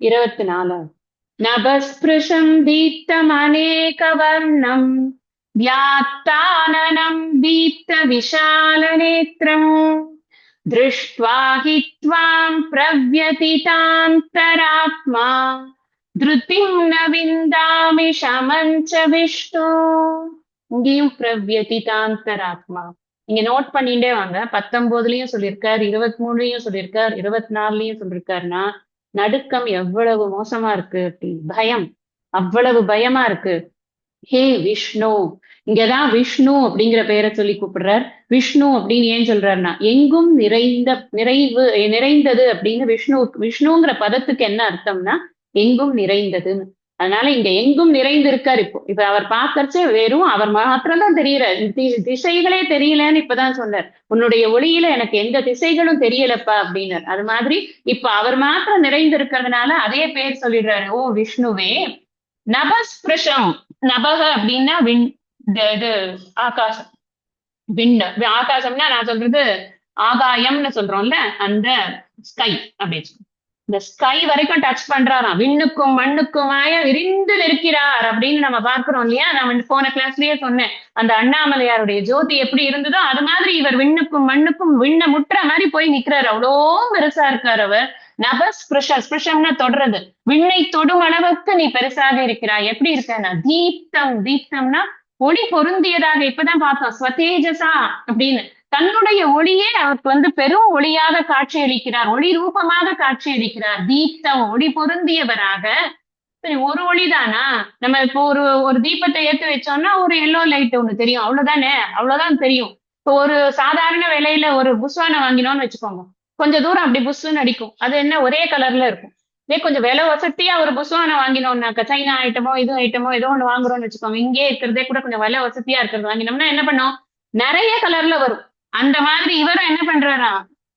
24. நபஸ்பிருஷம் தீப்தம் அநேக வர்ணம் வியாத்தானனம் தீப்த விஷால நேத்திரம் திருஷ்ட்வா ஹி த்வாம் பிரவ்யதிதாந்தராத்மா திருதிம் ந விந்தாமி சமஞ்ச விஷ்ணு. இங்கேயும் பிரவ்யதிதாந்தராத்மா. நீங்க நோட் பண்ணிட்டே வாங்க. 19லயும் சொல்லியிருக்கார், 23லயும் சொல்லியிருக்கார், 24லயும் சொல்லியிருக்காருன்னா நடுக்கம் எவ்வளவு மோசமா இருக்கு அப்படின்னு. பயம் அவ்வளவு பயமா இருக்கு. ஹே விஷ்ணு, இங்கதான் விஷ்ணு அப்படிங்கிற பெயரை சொல்லி கூப்பிடுறார். விஷ்ணு அப்படின்னு ஏன் சொல்றாருன்னா, எங்கும் நிறைந்தது அப்படின்னு. விஷ்ணுங்கிற பதத்துக்கு என்ன அர்த்தம்னா எங்கும் நிறைந்ததுன்னு. அதனால இங்க எங்கும் நிறைந்து இருக்காரு. இப்ப அவர் பார்க்கறச்சே வெறும் அவர் மாத்திரம் தான் தெரியல, திசைகளே தெரியலன்னு இப்பதான் சொன்னார். உன்னுடைய ஒளியில எனக்கு எந்த திசைகளும் தெரியலப்பா அப்படின்னார். அது மாதிரி இப்ப அவர் மாத்திரம் நிறைந்து இருக்கிறதுனால அதே பேர் சொல்லிடுறாரு. ஓ விஷ்ணுவே, நபஸ்பிருஷம். நபக அப்படின்னா இது ஆகாசம், விண்ணு. ஆகாசம்னா நான் சொல்றது ஆகாயம்னு சொல்றோம்ல, அந்த ஸ்கை அப்படி. இந்த ஸ்கை வரைக்கும் டச் பண்றாராம். விண்ணுக்கும் மண்ணுக்குமாய விரிந்து நிற்கிறார் அப்படின்னு நம்ம பார்க்கிறோம் இல்லையா? நான் போன கிளாஸ்லயே சொன்னேன், அந்த அண்ணாமலையாருடைய ஜோதி எப்படி இருந்ததோ அது மாதிரி இவர் விண்ணுக்கும் மண்ணுக்கும் விண்ண முட்டுற மாதிரி போய் நிக்கிறாரு. அவ்வளோ பெருசா இருக்காரு அவர். ஸ்பிருஷம்னா தொடுறது, விண்ணை தொடும் அளவுக்கு நீ பெருசாக இருக்கிறாய். எப்படி இருக்கன்னா தீப்தம், தீப்தம்னா ஒளி பொருந்தியதாக. இப்பதான் பார்த்தோம் ஸ்வதேஜசா அப்படின்னு. தன்னுடைய ஒளியே அவருக்கு பெரும் ஒளியாக காட்சி அளிக்கிறார், ஒளி ரூபமாக காட்சி அளிக்கிறார். தீப்தம், ஒளி பொருந்தியவராக. சரி, ஒரு ஒளிதானா? நம்ம இப்போ ஒரு ஒரு தீபத்தை ஏத்தி வச்சோம்னா ஒரு எல்லோ லைட் ஒண்ணு தெரியும், அவ்வளவுதானே? அவ்வளவுதான் தெரியும். இப்போ ஒரு சாதாரண விலையில ஒரு புஸ்வானை வாங்கினோம்னு வச்சுக்கோங்க, கொஞ்ச தூரம் அப்படி புஷ்ன்னு அடிக்கும். அது என்ன ஒரே கலர்ல இருக்கும். இதே கொஞ்சம் விலை வசதியா ஒரு புஸ்வானை வாங்கினோம்னாக்க, சைனா ஐட்டமோ இது ஐட்டமோ ஏதோ ஒண்ணு வாங்குறோம்னு வச்சுக்கோங்க, இங்கே இருக்கிறதே கூட கொஞ்சம் விலை வசதியா இருக்கிறது வாங்கினோம்னா என்ன பண்ணும்? நிறைய கலர்ல வரும். அந்த மாதிரி இவரும் என்ன பண்றாரா,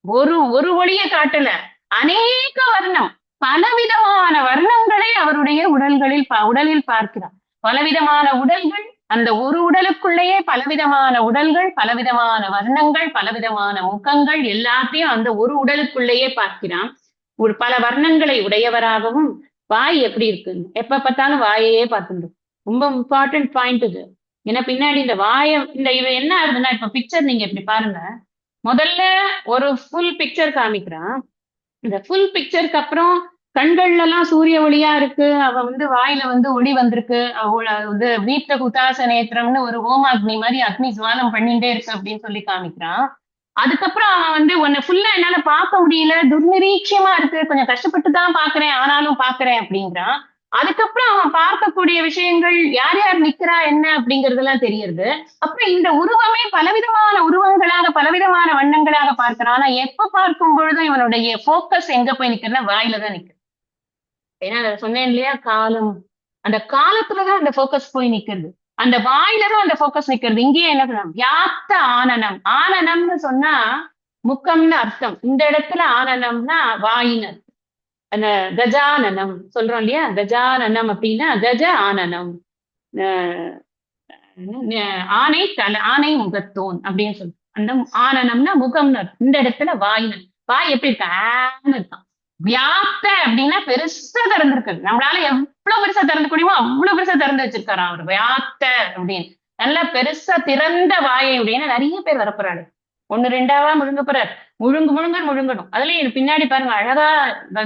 ஒரு ஒரு ஒளியை காட்டல, அநேக வர்ணம், பலவிதமான வர்ணங்களை அவருடைய உடலில் பார்க்கிறார். பலவிதமான உடல்கள், அந்த ஒரு உடலுக்குள்ளேயே பலவிதமான உடல்கள், பலவிதமான வர்ணங்கள், பலவிதமான முகங்கள், எல்லாத்தையும் அந்த ஒரு உடலுக்குள்ளேயே பார்க்கிறான். ஒரு பல வர்ணங்களை உடையவராகவும். வாய் எப்படி இருக்கு? எப்ப பார்த்தாலும் வாயையே பார்த்துடும். ரொம்ப இம்பார்ட்டன்ட் பாயிண்ட் இது. ஏன்னா பின்னாடி இந்த இது என்ன ஆகுதுன்னா, இப்ப பிக்சர் நீங்க இப்படி பாருங்க. முதல்ல ஒரு ஃபுல் பிக்சர் காமிக்கிறான். இந்த ஃபுல் பிக்சருக்கு அப்புறம் கண்கள்ல எல்லாம் சூரிய ஒளியா இருக்கு, அவ வாயில ஒளி வந்திருக்கு, வீட்ட குதாச நேத்திரம்னு ஒரு ஹோமாக்னி மாதிரி அக்னி ஜுவாலம் பண்ணிட்டே இருக்கு அப்படின்னு சொல்லி காமிக்கிறான். அதுக்கப்புறம் அவன் உன்னை ஃபுல்லா என்னால பார்க்க முடியல, துர்நிரீட்சியமா இருக்கு, கொஞ்சம் கஷ்டப்பட்டு தான் பாக்குறேன், ஆனாலும் பாக்குறேன் அப்படிங்கிறான். அதுக்கப்புறம் அவன் பார்க்கக்கூடிய விஷயங்கள், யார் யார் நிக்கிறா என்ன அப்படிங்கறதெல்லாம் தெரியுது. அப்புறம் இந்த உருவமே பலவிதமான உருவங்களாக, பலவிதமான வண்ணங்களாக பார்க்கிறான். ஆனா எப்ப பார்க்கும் பொழுதும் இவனுடைய போக்கஸ் எங்க போய் நிக்கிறதுனா வாயில தான் நிக்குது. ஏன்னா சொன்னேன் இல்லையா, காலம், அந்த காலத்துலதான் அந்த போக்கஸ் போய் நிக்கிறது, அந்த வாயிலதான் அந்த போக்கஸ் நிக்கிறது. இங்கேயே என்ன வியாப்த ஆனனம். ஆனனம்னு சொன்னா முக்கம்னு அர்த்தம். இந்த இடத்துல ஆனனம்னா வாயினர். அந்த கஜானனம் சொல்றோம் இல்லையா, கஜானனம் அப்படின்னா கஜ ஆனனம், ஆனை தலை, ஆனை முகத்தோன் அப்படின்னு சொல்றோம். அந்த ஆனனம்னா முகம்னு. இந்த இடத்துல வாயினன். வாய் எப்படி இருக்கா? ஆன்னு இருக்கான். வியாப்த அப்படின்னா பெருசா திறந்திருக்கு. நம்மளால எவ்வளவு பெருசா திறந்து முடியுமோ அவ்வளவு பெருசா திறந்து வச்சிருக்காராம் அவர். வியாப்த அப்படின்னு நல்லா பெருசா திறந்த வாயை அப்படின்னு நிறைய பேர் வரப்போறாரு. ஒண்ணு ரெண்டாவா முழுங்க போறாரு. முழுங்கணும். அதுலயும் பின்னாடி பாருங்க அழகா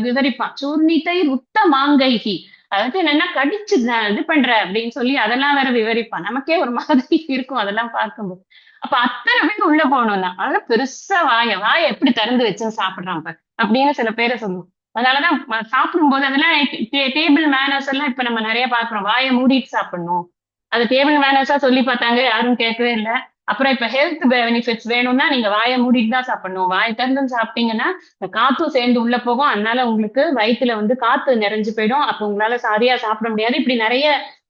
விவரிப்பான். சூர்ணித்தை ருத்த மாங்கைகி, அதாவது என்னன்னா கடிச்சு இது பண்ற அப்படின்னு சொல்லி அதெல்லாம் வேற விவரிப்பான். நமக்கே ஒரு மாதிரி இருக்கும் அதெல்லாம் பார்க்கும்போது. அப்ப அத்தனை பேர் உள்ள போகணும்னா அதெல்லாம் பெருசா வாயை எப்படி திறந்து வச்சுன்னு சாப்பிடுறான் அப்படின்னு சில பேரை சொல்லுவோம். அதனாலதான் சாப்பிடும் போது அதெல்லாம் டேபிள் மேனர்ஸ் எல்லாம் இப்ப நம்ம நிறைய பாக்குறோம். வாயை மூடிட்டு சாப்பிடணும், அது டேபிள் மேனர்ஸா சொல்லி பார்த்தாங்க, யாரும் கேட்கவே இல்லை. அப்புறம் இப்ப ஹெல்த் பெனிஃபிட்ஸ் வேணும்னா நீங்க வாயை மூடிட்டு தான் சாப்பிடணும். வாயை திறந்து சாப்பிட்டீங்கன்னா காத்தும் சேர்ந்து உள்ள போகும், அதனால உங்களுக்கு வயிற்றுல காத்து நிறைஞ்சு போயிடும், அப்ப உங்களால சரியா சாப்பிட முடியாது. இப்படி நிறைய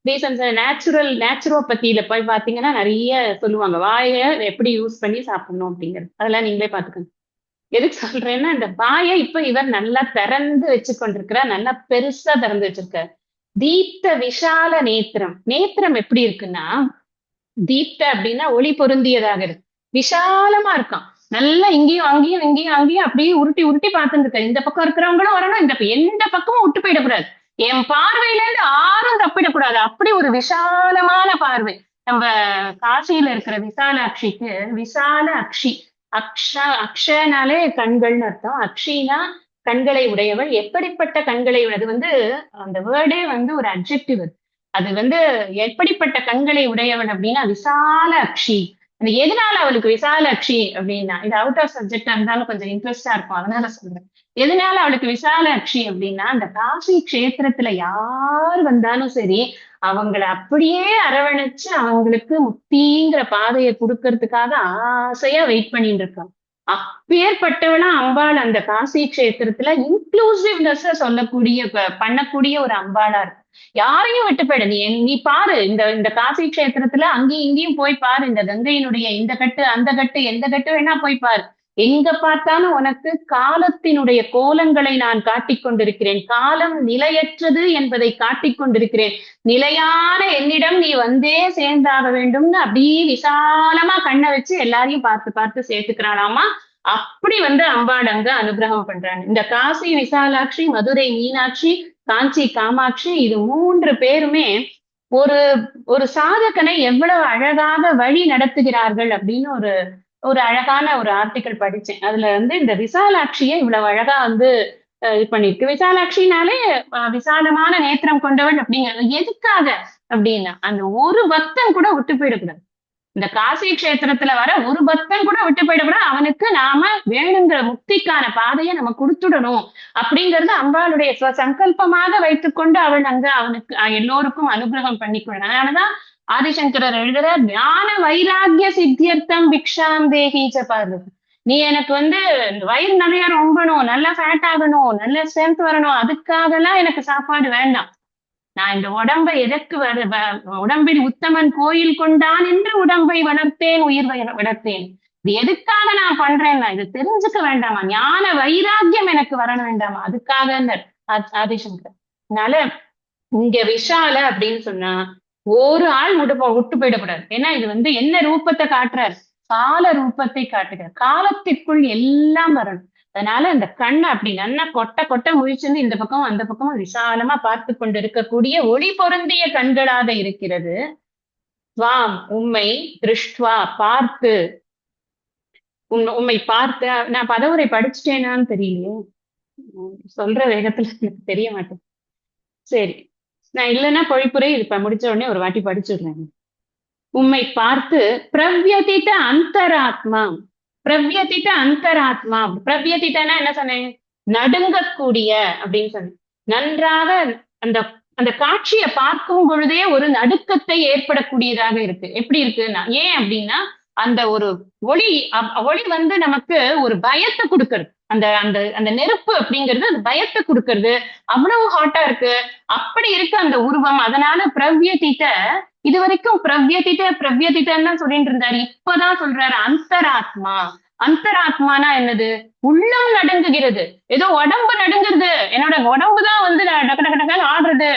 ரீசன்ஸ். நேச்சுரோபதியில போய் பாத்தீங்கன்னா நிறைய சொல்லுவாங்க வாயை எப்படி யூஸ் பண்ணி சாப்பிடணும் அப்படிங்கிறது. அதெல்லாம் நீங்களே பாத்துக்கோங்க. எதுக்கு சொல்றேன்னா, இந்த வாயை இப்ப இவர் நல்லா திறந்து வச்சு கொண்டிருக்கிறார், நல்லா பெருசா திறந்து வச்சிருக்காரு. தீப்த விஷால நேத்திரம். நேத்திரம் எப்படி இருக்குன்னா, தீப்த அப்படின்னா ஒளி பொருந்தியதாக இருக்கு, விஷாலமா இருக்கான். நல்லா இங்கேயும் அங்கேயும் அப்படியே உருட்டி உருட்டி பார்த்துட்டு இருக்க. இந்த பக்கம் இருக்கிறவங்களும் வரணும், இந்த எந்த பக்கமும் விட்டு போயிடக்கூடாது, என் பார்வையில இருந்து ஆறும் தப்பிடக்கூடாது, அப்படி ஒரு விஷாலமான பார்வை. நம்ம காசியில இருக்கிற விசாலாட்சிக்கு விசால அக்ஷி. அக்ஷனாலே கண்கள்னு அர்த்தம். அக்ஷினா கண்களை உடையவள். எப்படிப்பட்ட கண்களை, அது அந்த வேர்டே ஒரு அட்ஜெக்டிவ். அது எப்படிப்பட்ட கண்களை உடையவள் அப்படின்னா விசால அக்ஷி. அந்த எதனால அவளுக்கு விசால அக்ஷி அப்படின்னா, இது அவுட் ஆஃப் சப்ஜெக்டா இருந்தாலும் கொஞ்சம் இன்ட்ரெஸ்டா இருக்கும், அதனால சொல்றேன். எதனால அவளுக்கு விசால அக்ஷி அப்படின்னா, அந்த காசி கஷேத்திரத்துல யார் வந்தாலும் சரி அவங்களை அப்படியே அரவணைச்சு அவங்களுக்கு முக்திங்கிற பாதையை கொடுக்கறதுக்காக ஆசையா வெயிட் பண்ணிட்டு இருக்காங்க. அப்பேற்பட்டவளா அம்பாள் அந்த காசி கஷேத்திரத்துல இன்க்ளூசிவ்னஸ் சொல்லக்கூடிய பண்ணக்கூடிய ஒரு அம்பாளா இருக்கு. யாரையும் விட்டு போயிட, நீ பாரு, இந்த காசி கஷேத்திரத்துல அங்கேயும் இங்கேயும் போய் பாரு, இந்த கங்கையினுடைய இந்த கட்டு அந்த கட்டு எந்த கட்டு வேணா போய் பாரு, எங்க பார்த்தாலும் உனக்கு காலத்தினுடைய கோலங்களை நான் காட்டிக் கொண்டிருக்கிறேன், காலம் நிலையற்றது என்பதை காட்டிக் கொண்டிருக்கிறேன், நிலையான என்னிடம் நீ வந்தே சேர்ந்தாக வேண்டும்னு அப்படியே விசாலமா கண்ணை வச்சு எல்லாரையும் பார்த்து பார்த்து சேர்த்துக்கிறானாமா. அப்படி அம்பாள் அங்க அனுகிரகம் பண்றாங்க. இந்த காசி விசாலாட்சி, மதுரை மீனாட்சி, காஞ்சி காமாட்சி, இது 3 பேருமே ஒரு ஒரு சாதகனை எவ்வளவு அழகாக வழி நடத்துகிறார்கள் அப்படின்னு ஒரு அழகான ஒரு ஆர்டிக்கல் படிச்சேன். அதுல இந்த விசாலாட்சியை இவ்வளவு அழகா இது பண்ணிருக்கு. விசாலாட்சினாலே விசாலமான நேத்திரம் கொண்டவள் அப்படிங்கிறது எதுக்காக அப்படின்னா அந்த ஒரு பக்தன் கூட விட்டு போயிடக்கூடாது. இந்த காசி கஷேத்திரத்துல வர ஒரு பக்தன் கூட விட்டு போயிடக்கூடாது. அவனுக்கு நாம வேணுங்கிற முக்திக்கான பாதையை நம்ம கொடுத்துடணும் அப்படிங்கறது அம்பாளுடைய சங்கல்பமாக வைத்துக்கொண்டு அவள் அங்க அவனுக்கு எல்லோருக்கும் அனுகிரகம் பண்ணிக்கொள்ள. அதனாலதான் ஆதிசங்கரர் எழுதுற ஞான வைராகிய சித்தியர்த்தம் பிக்ஷாம் தேகீச்ச பாரு. நீ எனக்கு வந்து வயிறு நிறைய ரொம்பணும், நல்லா ஃபேட் ஆகணும், நல்ல ஸ்ட்ரென்த் வரணும், அதுக்காக எல்லாம் எனக்கு சாப்பாடு வேண்டாம். நான் இந்த உடம்பை எதற்கு உடம்பில் உத்தமன் கோயில் கொண்டான் என்று உடம்பை வளர்த்தேன், உயிர் வளர்த்தேன். இது எதுக்காக நான் பண்றேன்னா இது தெரிஞ்சுக்க வேண்டாமா, ஞான வைராக்கியம் எனக்கு வர வேண்டாமா, அதுக்காக ஆதிசங்கர். அதனால இங்க விஷால அப்படின்னு சொன்னா ஒரு ஆள் விட்டு போயிடக்கூடாது. ஏன்னா இது வந்து என்ன ரூபத்தை காட்டுறார், கால ரூபத்தை காட்டுகிறார். காலத்திற்குள் எல்லாம் வரணும். அதனால அந்த கண்ணை அப்படி நல்லா கொட்ட கொட்ட முழிச்சுன்னு இந்த பக்கம் அந்த பக்கமும் விசாலமா பார்த்து கொண்டு இருக்கக்கூடிய ஒளி பொருந்திய கண்களாக இருக்கிறது. வாம் உம்மை திருஷ்டுவா பார்த்து, உம்மை பார்த்து. நான் பதவுரை படிச்சுட்டேனான்னு தெரியலையே, சொல்ற வேகத்துல எனக்கு தெரிய மாட்டேன். சரி, நான் இல்லைன்னா பொழிப்புரை இப்ப முடிச்ச உடனே ஒரு வாட்டி படிச்சுடுறேன். உம்மை பார்த்து பிரவ்யதித அந்தராத்மா. பிரவ்யதித அந்தராத்மா. பிரவ்யதிதனா என்ன சொன்னேன், நடுங்கக்கூடிய அப்படின்னு சொன்னேன். நன்றாக அந்த அந்த காட்சியை பார்க்கும் பொழுதே ஒரு நடுக்கத்தை ஏற்படக்கூடியதாக இருக்கு. எப்படி இருக்குன்னா, ஏன் அப்படின்னா அந்த ஒரு ஒளி ஒளி வந்து நமக்கு ஒரு பயத்தை கொடுக்கறது. அந்த அந்த அந்த நெருப்பு அப்படிங்கிறது அது பயத்தை கொடுக்கறது. அவ்வளவு ஹாட்டா இருக்கு. அப்படி இருக்கு அந்த உருவம். அதனால பிரவ்யதித, இது வரைக்கும் பிரவ்யதிதான் சொல்லிட்டு இருந்தாரு. இப்பதான் சொல்றாரு அந்தராத்மா. அந்தராத்மானா என்னது, உள்ளம் நடுங்குகிறது. ஏதோ உடம்பு நடுங்குறது, என்னோட உடம்புதான் வந்து டக்கு டக்கு டக்குன்னு ஆடுறது,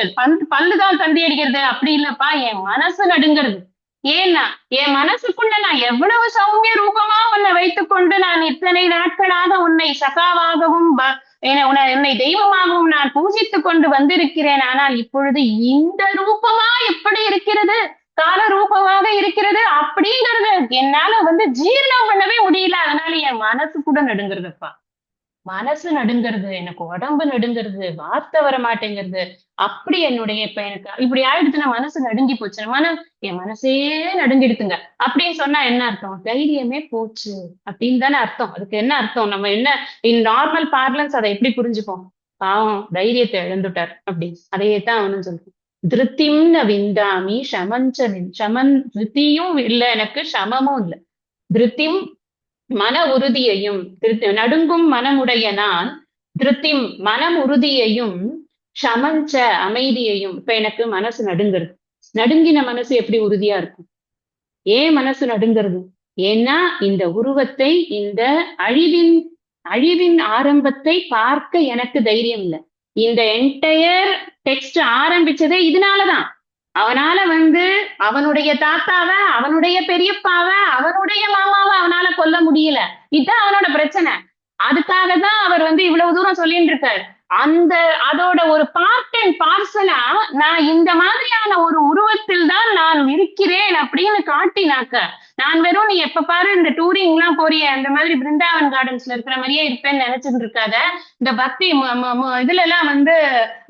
பல்லுதான் தந்தி அடிக்கிறது, அப்படி இல்லப்பா, என் மனசு நடுங்கிறது. ஏன்னா என் மனசுக்குள்ள நான் எவ்வளவு சௌமிய ரூபமா உன்னை வைத்துக்கொண்டு நான் இத்தனை நாட்களாக உன்னை சகாவாகவும் உன்னை தெய்வமாகவும் நான் பூஜித்துக் கொண்டு வந்திருக்கிறேன். ஆனால் இப்பொழுது இந்த ரூபமா எப்படி இருக்கிறது, கால ரூபமாக இருக்கிறது அப்படிங்கறது என்னால வந்து ஜீரணம் பண்ணவே முடியல. அதனால என் மனசு கூட நடுங்கிறதுப்பா. மனசு நடுங்கிறது, எனக்கு உடம்பு நடுங்கிறது, வார்த்தை வர மாட்டேங்கிறது. அப்படி என்னுடைய இப்ப எனக்கு இப்படி ஆயிடுச்சுன்னா மனசு நடுங்கி போச்சு, என் மனசே நடுங்கிடுத்துங்க அப்படின்னு சொன்னா என்ன அர்த்தம், தைரியமே போச்சு அப்படின்னு தானே அர்த்தம். அதுக்கு என்ன அர்த்தம், நம்ம என்ன இன் நார்மல் பார்லன்ஸ் அதை எப்படி புரிஞ்சுப்போம், பாவம் தைரியத்தை இழந்துட்டார் அப்படின்னு. அதையே தான் அவனும் சொல்றான். திருத்திம் ந விந்தாமி சமன் திருத்தியும் இல்ல எனக்கு, சமமும் இல்லை. திருத்திம் மன உறுதியையும், நடுங்கும் மனமுடைய நான் திருத்திம் மனம் உறுதியையும், சமஞ்ச அமைதியையும். இப்ப எனக்கு மனசு நடுங்கிறது. நடுங்கின மனசு எப்படி உறுதியா இருக்கும், ஏன் மனசு நடுங்கிறது, ஏன்னா இந்த உருவத்தை, இந்த அழிவின் ஆரம்பத்தை பார்க்க எனக்கு தைரியம் இல்லை. இந்த என்டையர் டெக்ஸ்ட் ஆரம்பிச்சதே இதனாலதான். அவனால வந்து அவனுடைய தாத்தாவை, அவனுடைய பெரியப்பாவை, அவனுடைய மாமாவை அவனால கொல்ல முடியல. இதுதான் அவனோட பிரச்சனை. அதுக்காக தான் அவர் வந்து இவ்வளவு தூரம் சொல்லிட்டு இருக்காரு. அதோட ஒரு பார்ட் அண்ட் பார்சலா நான் இந்த மாதிரியான ஒரு உருவத்தில் தான் நான் இருக்கிறேன் அப்படின்னு காட்டினாக்க, நான் வெறும் நீ எப்ப பாரு இந்த டூரிங் எல்லாம் போறிய அந்த மாதிரி பிருந்தாவன் கார்டன்ஸ்ல இருக்கிற மாதிரியே இருப்பேன்னு நினைச்சிட்டு இருக்காத. இந்த பக்தி இதுல எல்லாம் வந்து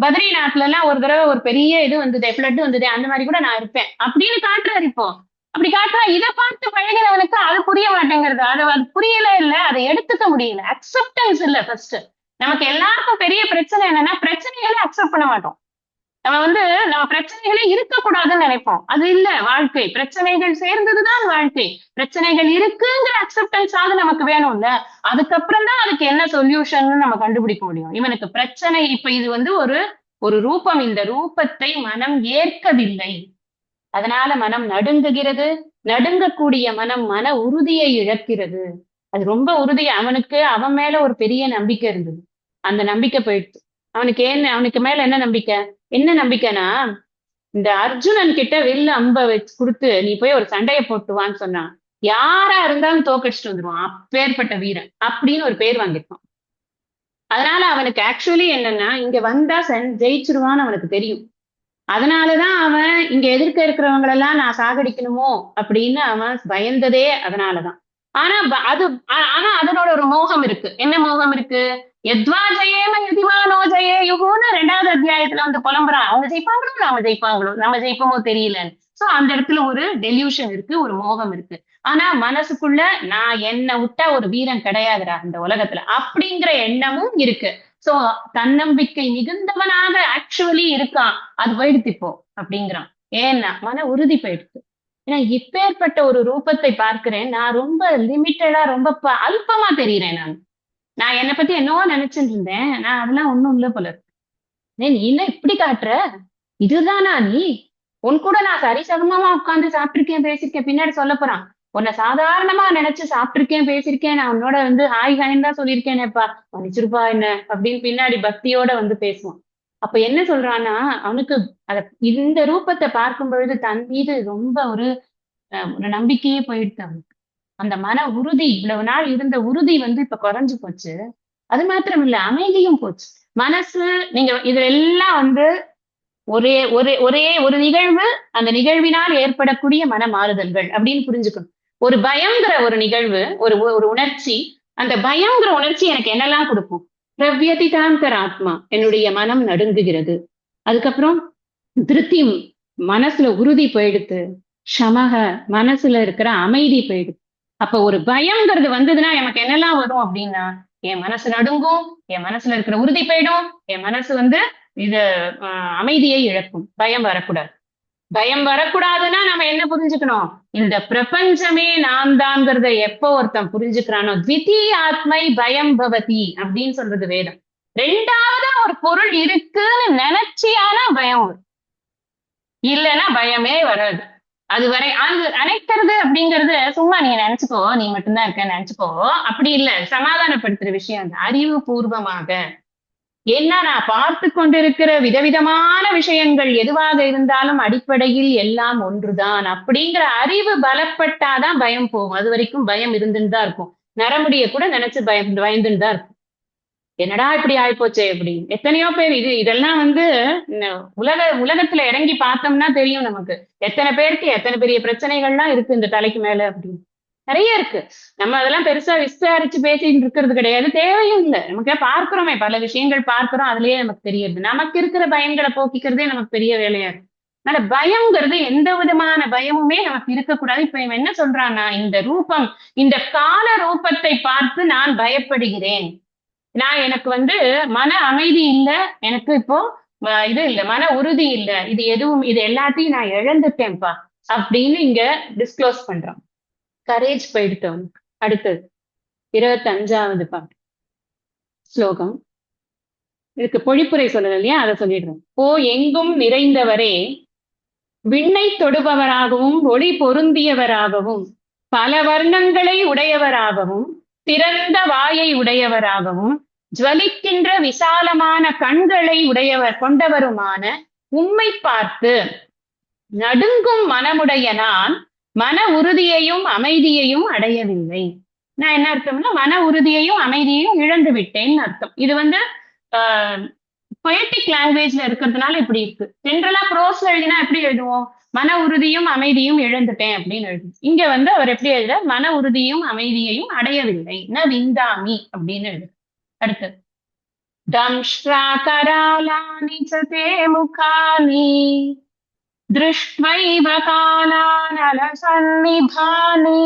பத்ரிநாத்ல எல்லாம் ஒரு தடவை ஒரு பெரிய இது வந்தது, பிளட் வந்தது, அந்த மாதிரி கூட நான் இருப்பேன் அப்படின்னு காட்டுறாரு. இப்போ அப்படி காட்டுறா, இதை பார்த்து பழகிறவனுக்கு அது புரிய மாட்டேங்கிறது. அது புரியல, இல்ல அதை எடுத்துக்க முடியல, அக்செப்டன்ஸ் இல்ல. ஃபர்ஸ்ட் நமக்கு எல்லாருக்கும் பெரிய பிரச்சனை என்னன்னா, பிரச்சனைகளை அக்செப்ட் பண்ண மாட்டோம். நம்ம வந்து நம்ம பிரச்சனைகளே இருக்கக்கூடாதுன்னு நினைப்போம். அது இல்ல வாழ்க்கை, பிரச்சனைகள் சேர்ந்ததுதான் வாழ்க்கை. பிரச்சனைகள் இருக்குங்கிற அக்செப்டன்ஸ் ஆக நமக்கு வேணும்ல, அதுக்கப்புறம் தான் அதுக்கு என்ன சொல்யூஷன் நம்ம கண்டுபிடிக்க முடியும். இவனுக்கு பிரச்சனை இப்ப இது வந்து ஒரு ரூபம், இந்த ரூபத்தை மனம் ஏற்கவில்லை. அதனால மனம் நடுங்குகிறது. நடுங்கக்கூடிய மனம் மன உறுதியை இழக்கிறது. அது ரொம்ப உறுதியா, அவனுக்கு அவன் மேல ஒரு பெரிய நம்பிக்கை இருந்தது, அந்த நம்பிக்கை போயிடுச்சு. அவனுக்கு மேல என்ன நம்பிக்கைனா, இந்த அர்ஜுனன் கிட்ட வில்லு அம்ப வச்சு கொடுத்து நீ போய் ஒரு சண்டையை போட்டுவான்னு சொன்னா யாரா இருந்தாலும் தோக்கடிச்சுட்டு வந்துருவான், அப்பேற்பட்ட வீரன் அப்படின்னு ஒரு பேர் வாங்கிருப்பான். அதனால அவனுக்கு ஆக்சுவலி என்னன்னா, இங்க வந்தா ஜெயிச்சிருவான்னு அவனுக்கு தெரியும். அதனாலதான் அவன் இங்க எதிர்க்க இருக்கிறவங்களெல்லாம் நான் சாகடிக்கணுமோ அப்படின்னு அவன் பயந்ததே அதனாலதான். ஆனா அதனோட ஒரு மோகம் இருக்கு. என்ன மோகம் இருக்கு, எத்வா ஜெயேம யதிமானோ ஜெயேயுகுன்னு 2வது அத்தியாயத்துல வந்து புலம்புறான். அவங்க ஜெயிப்பாங்களோ நம்ம ஜெயிப்போமோ தெரியலன்னு. சோ அந்த இடத்துல ஒரு டெல்யூஷன் இருக்கு, ஒரு மோகம் இருக்கு. ஆனா மனசுக்குள்ள நான் என்ன விட்டா ஒரு வீரன் கிடையாதுடா இந்த உலகத்துல அப்படிங்கிற எண்ணமும் இருக்கு. சோ தன்னம்பிக்கை மிகுந்தவனாக ஆக்சுவலி இருக்கான். அது போயிடுத்து இப்போ அப்படிங்கிறான். ஏன்னா மன உறுதி போயிடுச்சு. ஏன்னா இப்பேற்பட்ட ஒரு ரூபத்தை பார்க்கிறேன். நான் ரொம்ப லிமிட்டடா ரொம்ப அல்பமா தெரிகிறேன் நான். நான் என்னை பத்தி என்னவோ நினைச்சிட்டு இருந்தேன். நான் அதெல்லாம் ஒண்ணும் இல்ல போல இருக்கு. நீ என்ன இப்படி காட்டுற? இதுதானா நீ? உன் கூட நான் சரிசமமா உட்கார்ந்து சாப்பிட்டிருக்கேன், பேசியிருக்கேன். பின்னாடி சொல்லப் போறான். உன்னை சாதாரணமா நினைச்சு சாப்பிட்டிருக்கேன், பேசியிருக்கேன். நான் உன்னோட வந்து ஹாய் ஹாய்ன்னு தான் சொல்லியிருக்கேனேப்பா. மன்னிச்சிருப்பா என்ன அப்படின்னு பின்னாடி பக்தியோட வந்து பேசுவான். அப்ப என்ன சொல்றான்னா, அவனுக்கு அத இந்த ரூபத்தை பார்க்கும் பொழுது தன் மீது ரொம்ப ஒரு நம்பிக்கையே போயிடுத்து அவனுக்கு. அந்த மன உறுதி, இவ்வளவு நாள் இருந்த உறுதி வந்து இப்ப குறைஞ்சு போச்சு. அது மாத்திரம் இல்ல, அமைதியும் போச்சு. மனசு நீங்க இதுல எல்லாம் வந்து ஒரே ஒரே ஒரே ஒரு நிகழ்வு, அந்த நிகழ்வினால் ஏற்படக்கூடிய மன மாறுதல்கள் அப்படின்னு புரிஞ்சுக்கணும். ஒரு பயங்கிற ஒரு நிகழ்வு, ஒரு ஒரு உணர்ச்சி, அந்த பயங்கிற உணர்ச்சி எனக்கு என்னெல்லாம் கொடுக்கும்? பிரவ்யதிதாந்தர ஆத்மா, என்னுடைய மனம் நடுங்குகிறது. அதுக்கப்புறம் திருப்தியும், மனசுல உறுதி போயிடுத்து. ஷமக, மனசுல இருக்கிற அமைதி போயிடுது. அப்ப ஒரு பயம்ங்கிறது வந்ததுன்னா எனக்கு என்னெல்லாம் வரும் அப்படின்னா, என் மனசு நடுங்கும், என் மனசுல இருக்கிற உறுதி போயிடும், என் மனசு வந்து இது அமைதியை இழக்கும். பயம் வரக்கூடாது. பயம் வரக்கூடாதுன்னா நம்ம என்ன புரிஞ்சுக்கணும்? இந்த பிரபஞ்சமே நான் தான்ங்கிறத எப்போ ஒருத்தன் புரிஞ்சுக்கிறானோ, த்விதீய ஆத்மை பயம் பவதி அப்படின்னு சொல்றது வேதம். 2வது ஒரு பொருள் இருக்குன்னு நினைச்சியானா பயம் வரும். இல்லைன்னா பயமே வராது. அதுவரை அது அணைக்கிறது அப்படிங்கிறது சும்மா நீ நினைச்சுக்கோ, நீ மட்டும்தான் இருக்க நினைச்சுக்கோ, அப்படி இல்ல. சமாதானப்படுத்துற விஷயம் அது அறிவு பூர்வமாக. ஏன்னா நான் பார்த்து கொண்டிருக்கிற விதவிதமான விஷயங்கள் எதுவாக இருந்தாலும் அடிப்படையில் எல்லாம் ஒன்றுதான் அப்படிங்கிற அறிவு பலப்பட்டாதான் பயம் போகும். அது வரைக்கும் பயம் இருந்துன்னு தான் இருக்கும். நரமுடிய கூட நினைச்சு பயந்துன்னு தான் இருக்கும். என்னடா இப்படி ஆயிப்போச்சே அப்படின்னு. எத்தனையோ பேர் இதெல்லாம் வந்து உலகத்துல இறங்கி பார்த்தோம்னா தெரியும் நமக்கு. எத்தனை பேருக்கு எத்தனை பெரிய பிரச்சனைகள்லாம் இருக்கு இந்த தலைக்கு மேல அப்படின்னு. நிறைய இருக்கு. நம்ம அதெல்லாம் பெருசா விசாரிச்சு பேசிட்டு இருக்கிறது கிடையாது. தேவையும் இல்லை. நமக்கு பார்க்கிறோமே, பல விஷயங்கள் பார்க்கிறோம். அதுலயே நமக்கு தெரியுது. நமக்கு இருக்கிற பயங்களை போக்கிக்கிறதே நமக்கு பெரிய வேலையா இருக்கு. அதனால பயம்ங்கிறது எந்த விதமான பயமுமே நமக்கு இருக்கக்கூடாது. இப்ப இவன் என்ன சொல்றான்னா, இந்த ரூபம், இந்த கால ரூபத்தை பார்த்து நான் பயப்படுகிறேன். நான் எனக்கு வந்து மன அமைதி இல்ல. எனக்கு இப்போ இது இல்ல, மன உறுதி இல்ல. இது எல்லாத்தையும் நான் இழந்துட்டேன்ப்பா அப்படின்னு இங்க டிஸ்க்ளோஸ் பண்றான். கரேஜ் போயிடுத்தவன். அடுத்தது 25வது பாட்டு ஸ்லோகம். இதுக்கு பொழிப்புரை சொல்லல இல்லையா, அதை சொல்லிடுறேன். ஓ எங்கும் நிறைந்தவரே, விண்ணை தொடுபவராகவும் ஒளி பொருந்தியவராகவும் பல வர்ணங்களை உடையவராகவும் திறந்த வாயை உடையவராகவும் ஜுவலிக்கின்ற விசாலமான கண்களை கொண்டவருமான உம்மை பார்த்து நடுங்கும் மனமுடைய நான் மன உறுதியையும் அமைதியையும் அடையவில்லை. நான் என்ன அர்த்தம்னா, மன உறுதியையும் அமைதியையும் இழந்து விட்டேன்னு அர்த்தம். இது வந்து பொயட்டிக் லாங்குவேஜ்ல இருக்கிறதுனால இப்படி இருக்கு. ஜென்ரலா ப்ரோஸ் எழுதினா எப்படி எழுதுவோம்? மன உறுதியும் அமைதியும் இழந்துட்டேன் அப்படின்னு எழுதும். இங்க வந்து அவர் எப்படி எழுத, மன உறுதியும் அமைதியையும் அடையவில்லை, ந விந்தாமி அப்படின்னு எழுது. அடுத்தது தம்ஷ்ரா கராலானி சதே முகானி திருஷ்ட்வைவ காலானல சன்னிபானி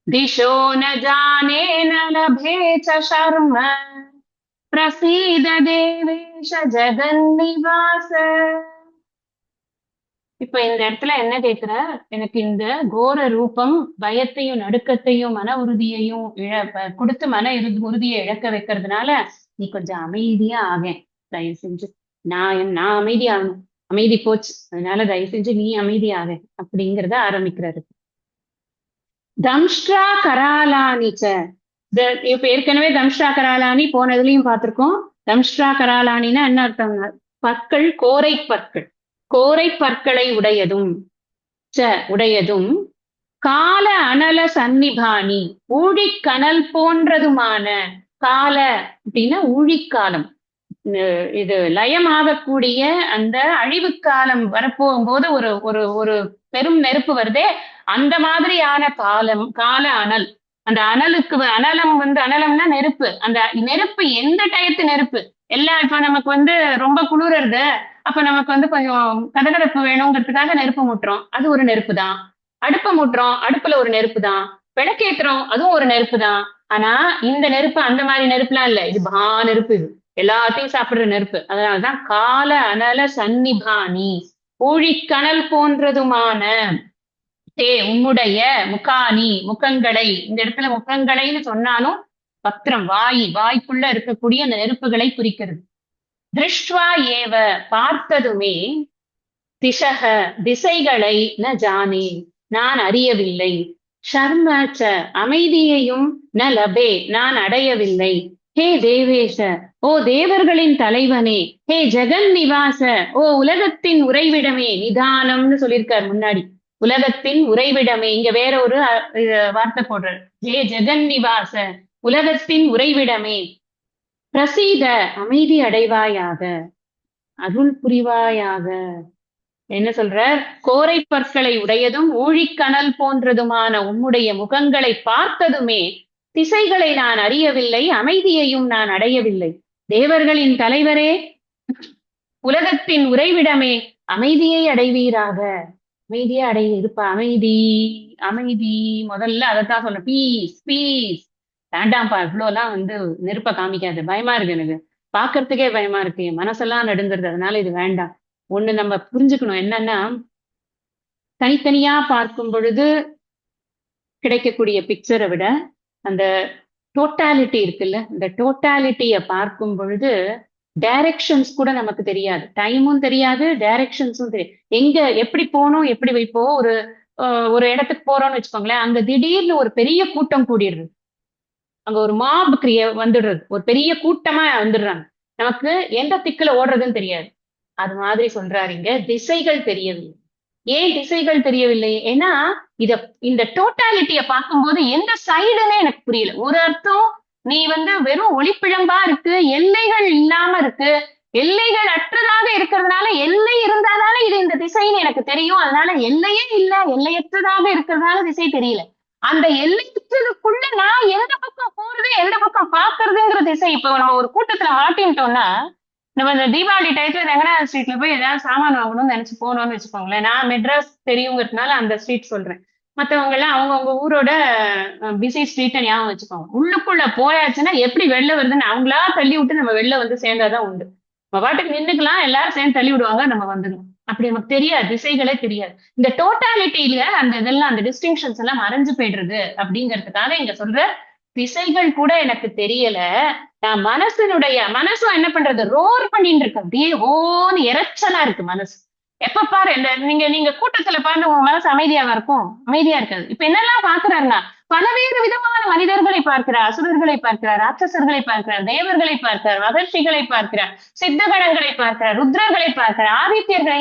திசோ ந ஜானே ந லபே ச சர்ம பிரசீத தேவேஷ ஜெகன்னிவாச. இப்ப இந்த இடத்துல என்ன கேக்குற, எனக்கு இந்த கோர ரூபம் பயத்தையும் நடுக்கத்தையும் மன உறுதியையும் கொடுத்து மன உறுதியை இழக்க வைக்கிறதுனால நீ கொஞ்சம் அமைதியா ஆவேன் தயவு செஞ்சு. நான் அமைதியாகணும், அமைதி போச்சு, அதனால தயவு செஞ்சு நீ அமைதியாக அப்படிங்கிறத ஆரம்பிக்கிறாரு. தம்ஷ்ரா கராலானிச்ச, இப்ப ஏற்கனவே தம்ஷ்ரா கராலானி போனதுலயும் பார்த்திருக்கோம். தம்ஷ்ரா கராலானின்னா என்ன அர்த்தம்? பற்கள், கோரை பற்கள், கோரை பற்களை உடையதும் கால அனல சன்னிபாணி, ஊழிக்கனல் போன்றதுமான. கால அப்படின்னா ஊழிக்காலம், இது லயமாகக்கூடிய அந்த அழிவு காலம் வரப்போகும்போது ஒரு ஒரு ஒரு பெரும் நெருப்பு வருதே, அந்த மாதிரியான கால அனல். அந்த அனலுக்கு அனலம் அனலம்னா நெருப்பு. அந்த நெருப்பு எந்த டயத்து நெருப்பு? எல்லாம் இப்ப நமக்கு ரொம்ப குளிருது. அப்ப நமக்கு கொஞ்சம் கதகதப்பு வேணுங்கிறதுக்காக நெருப்பு மூட்டுறோம். அது ஒரு நெருப்பு தான். அடுப்ப மூட்டுறோம். அடுப்புல ஒரு நெருப்பு தான். விளக்கேத்துறோம். அதுவும் ஒரு நெருப்பு தான். ஆனா இந்த நெருப்பு அந்த மாதிரி நெருப்புலாம் இல்ல. இது நெருப்பு இது. எல்லாத்தையும் சாப்பிடுற நெருப்பு. அதனாலதான் கால அனல சந்நிபானி ஊழிக்கனல் போன்றதுமான உம்முடைய முகாணி முகங்களை, இந்த இடத்துல முகங்களைன்னு சொன்னாலும் பத்திரம் வாய்க்குள்ள இருக்கக்கூடிய அந்த நெருப்புகளை குறிக்கிறது. திருஷ்டுவா ஏவ பார்த்ததுமே, திசக திசைகளை ந ஜானே நான் அறியவில்லை, ஷர்மச்ச அமைதியையும் ந லபே நான் அடையவில்லை, ஹே தேவேஷ ஓ தேவர்களின் தலைவனே, ஹே ஜெகன் நிவாச ஓ உலகத்தின் உறைவிடமே, நிதானம்னு சொல்லியிருக்கார் முன்னாடி. உலகத்தின் உறைவிடமே, இங்க வேற ஒரு வார்த்தை போடுறார். ஹே ஜெகன் நிவாச உலகத்தின் உறைவிடமே, பிரசீத அமைதி அடைவாயாக, அருள் புரிவாயாக. என்ன சொல்றார்? கோரை பற்களை உடையதும் ஊழிக்கனல் போன்றதுமான உம்முடைய முகங்களை பார்த்ததுமே திசைகளை நான் அறியவில்லை, அமைதியையும் நான் அடையவில்லை. தேவர்களின் தலைவரே, உலகத்தின் உறைவிடமே, அமைதியை அடைவீராக. அமைதியா இருப்பா. அமைதி அமைதி முதல்ல அதைத்தான் சொல்ல. Peace peace. வேண்டாம்ப்பா, இவ்வளோலாம் நெருப்ப காமிக்காது, பயமா இருக்கு எனக்கு, பாக்குறதுக்கே பயமா இருக்கு, என் மனசெல்லாம் நடுங்கிறது, அதனால இது வேண்டாம். ஒண்ணு நம்ம புரிஞ்சுக்கணும் என்னன்னா, தனித்தனியா பார்க்கும் பொழுது கிடைக்கக்கூடிய பிக்சரை விட அந்த டோட்டாலிட்டி இருக்குல்ல, இந்த டோட்டாலிட்டிய பார்க்கும் பொழுது டைரக்ஷன்ஸ் கூட நமக்கு தெரியாது, டைமும் தெரியாது, டைரக்ஷன்ஸும் தெரியாது. எங்க எப்படி போகணும், எப்படி வைப்போம். ஒரு இடத்துக்கு போறோம்னு வச்சுக்கோங்களேன், அங்க திடீர்னு ஒரு பெரிய கூட்டம் கூடிடுறது, அங்க ஒரு மாப் வந்துடுறது, ஒரு பெரிய கூட்டமா வந்துடுறாங்க, நமக்கு எந்த திக்குல ஓடுறதுன்னு தெரியாது. அது மாதிரி சொல்றாரு இங்க, திசைகள் தெரியவில்லை. ஏன் திசைகள் தெரியவில்லை? ஏன்னா இந்த டோட்டாலிட்டிய பார்க்கும்போது எந்த சைடுன்னே எனக்கு புரியல. ஒரு அர்த்தம் நீ வெறும் ஒளிப்பிழம்பா இருக்கு, எல்லைகள் இல்லாம இருக்கு, எல்லைகள் அற்றதாக இருக்கிறதுனால, எல்லை இருந்தாதானே இது இந்த திசைன்னு எனக்கு தெரியும். அதனால எல்லையே இல்ல, எல்லையற்றதாக இருக்கிறதுனால திசை தெரியல. அந்த எல்லையற்றதுக்குள்ள நான் எந்த பக்கம் போறது, எந்த பக்கம் பாக்குறதுங்கிற திசை. இப்ப நம்ம ஒரு கூட்டத்துல மாட்டின்ட்டோம்னா, நம்ம இந்த தீபாவளி டயத்துல ரங்கநாத ஸ்ட்ரீட்ல போய் ஏதாவது சாமான் வாங்கணும்னு நினைச்சு போனோம்னு வச்சுக்கோங்களேன். நான் மெட்ராஸ் தெரியுங்கிறதுனால அந்த ஸ்ட்ரீட் சொல்றேன். மத்தவங்க எல்லாம் அவங்கவுங்க ஊரோட பிஸி ஸ்ட்ரீட்டை ஞாபகம் வச்சுக்கோங்க. உள்ளுக்குள்ள போயாச்சுன்னா எப்படி வெளில வருதுன்னு அவங்களா தள்ளி விட்டு நம்ம வெளில சேர்ந்தாதான் உண்டு. நம்ம பாட்டுக்கு நின்றுக்கலாம், எல்லாரும் சேர்ந்து தள்ளி விடுவாங்க, நம்ம வந்துடும். அப்படி நமக்கு தெரியாது, திசைகளே தெரியாது. இந்த டோட்டாலிட்டியில அந்த இதெல்லாம், அந்த டிஸ்டிங்ஷன்ஸ் எல்லாம் மறைஞ்சு போயிடுறது அப்படிங்கிறதுக்காக இங்க சொல்ற திசைகள் கூட எனக்கு தெரியல. நான் மனசும் என்ன பண்றது, ரோர் பண்ணிட்டு இருக்கு, அப்படியே ஓன்னு இறைச்சலா இருக்கு மனசு. எப்ப பாரு நீங்க கூட்டத்துல பாருங்க, உங்க மனசு அமைதியாக இருக்கும், அமைதியா இருக்காது. இப்ப என்னெல்லாம் பாக்குறாருன்னா, பலவேறு விதமான மனிதர்களை பார்க்கிறார், அசுரர்களை பார்க்கிறார், ராட்சசர்களை பார்க்கிறார், தேவர்களை பார்க்கிறார், மகர்ஷிகளை பார்க்கிறார், சித்தகணங்களை பார்க்கிறார், ருத்ரர்களை பார்க்கிறார், ஆதித்யர்களை,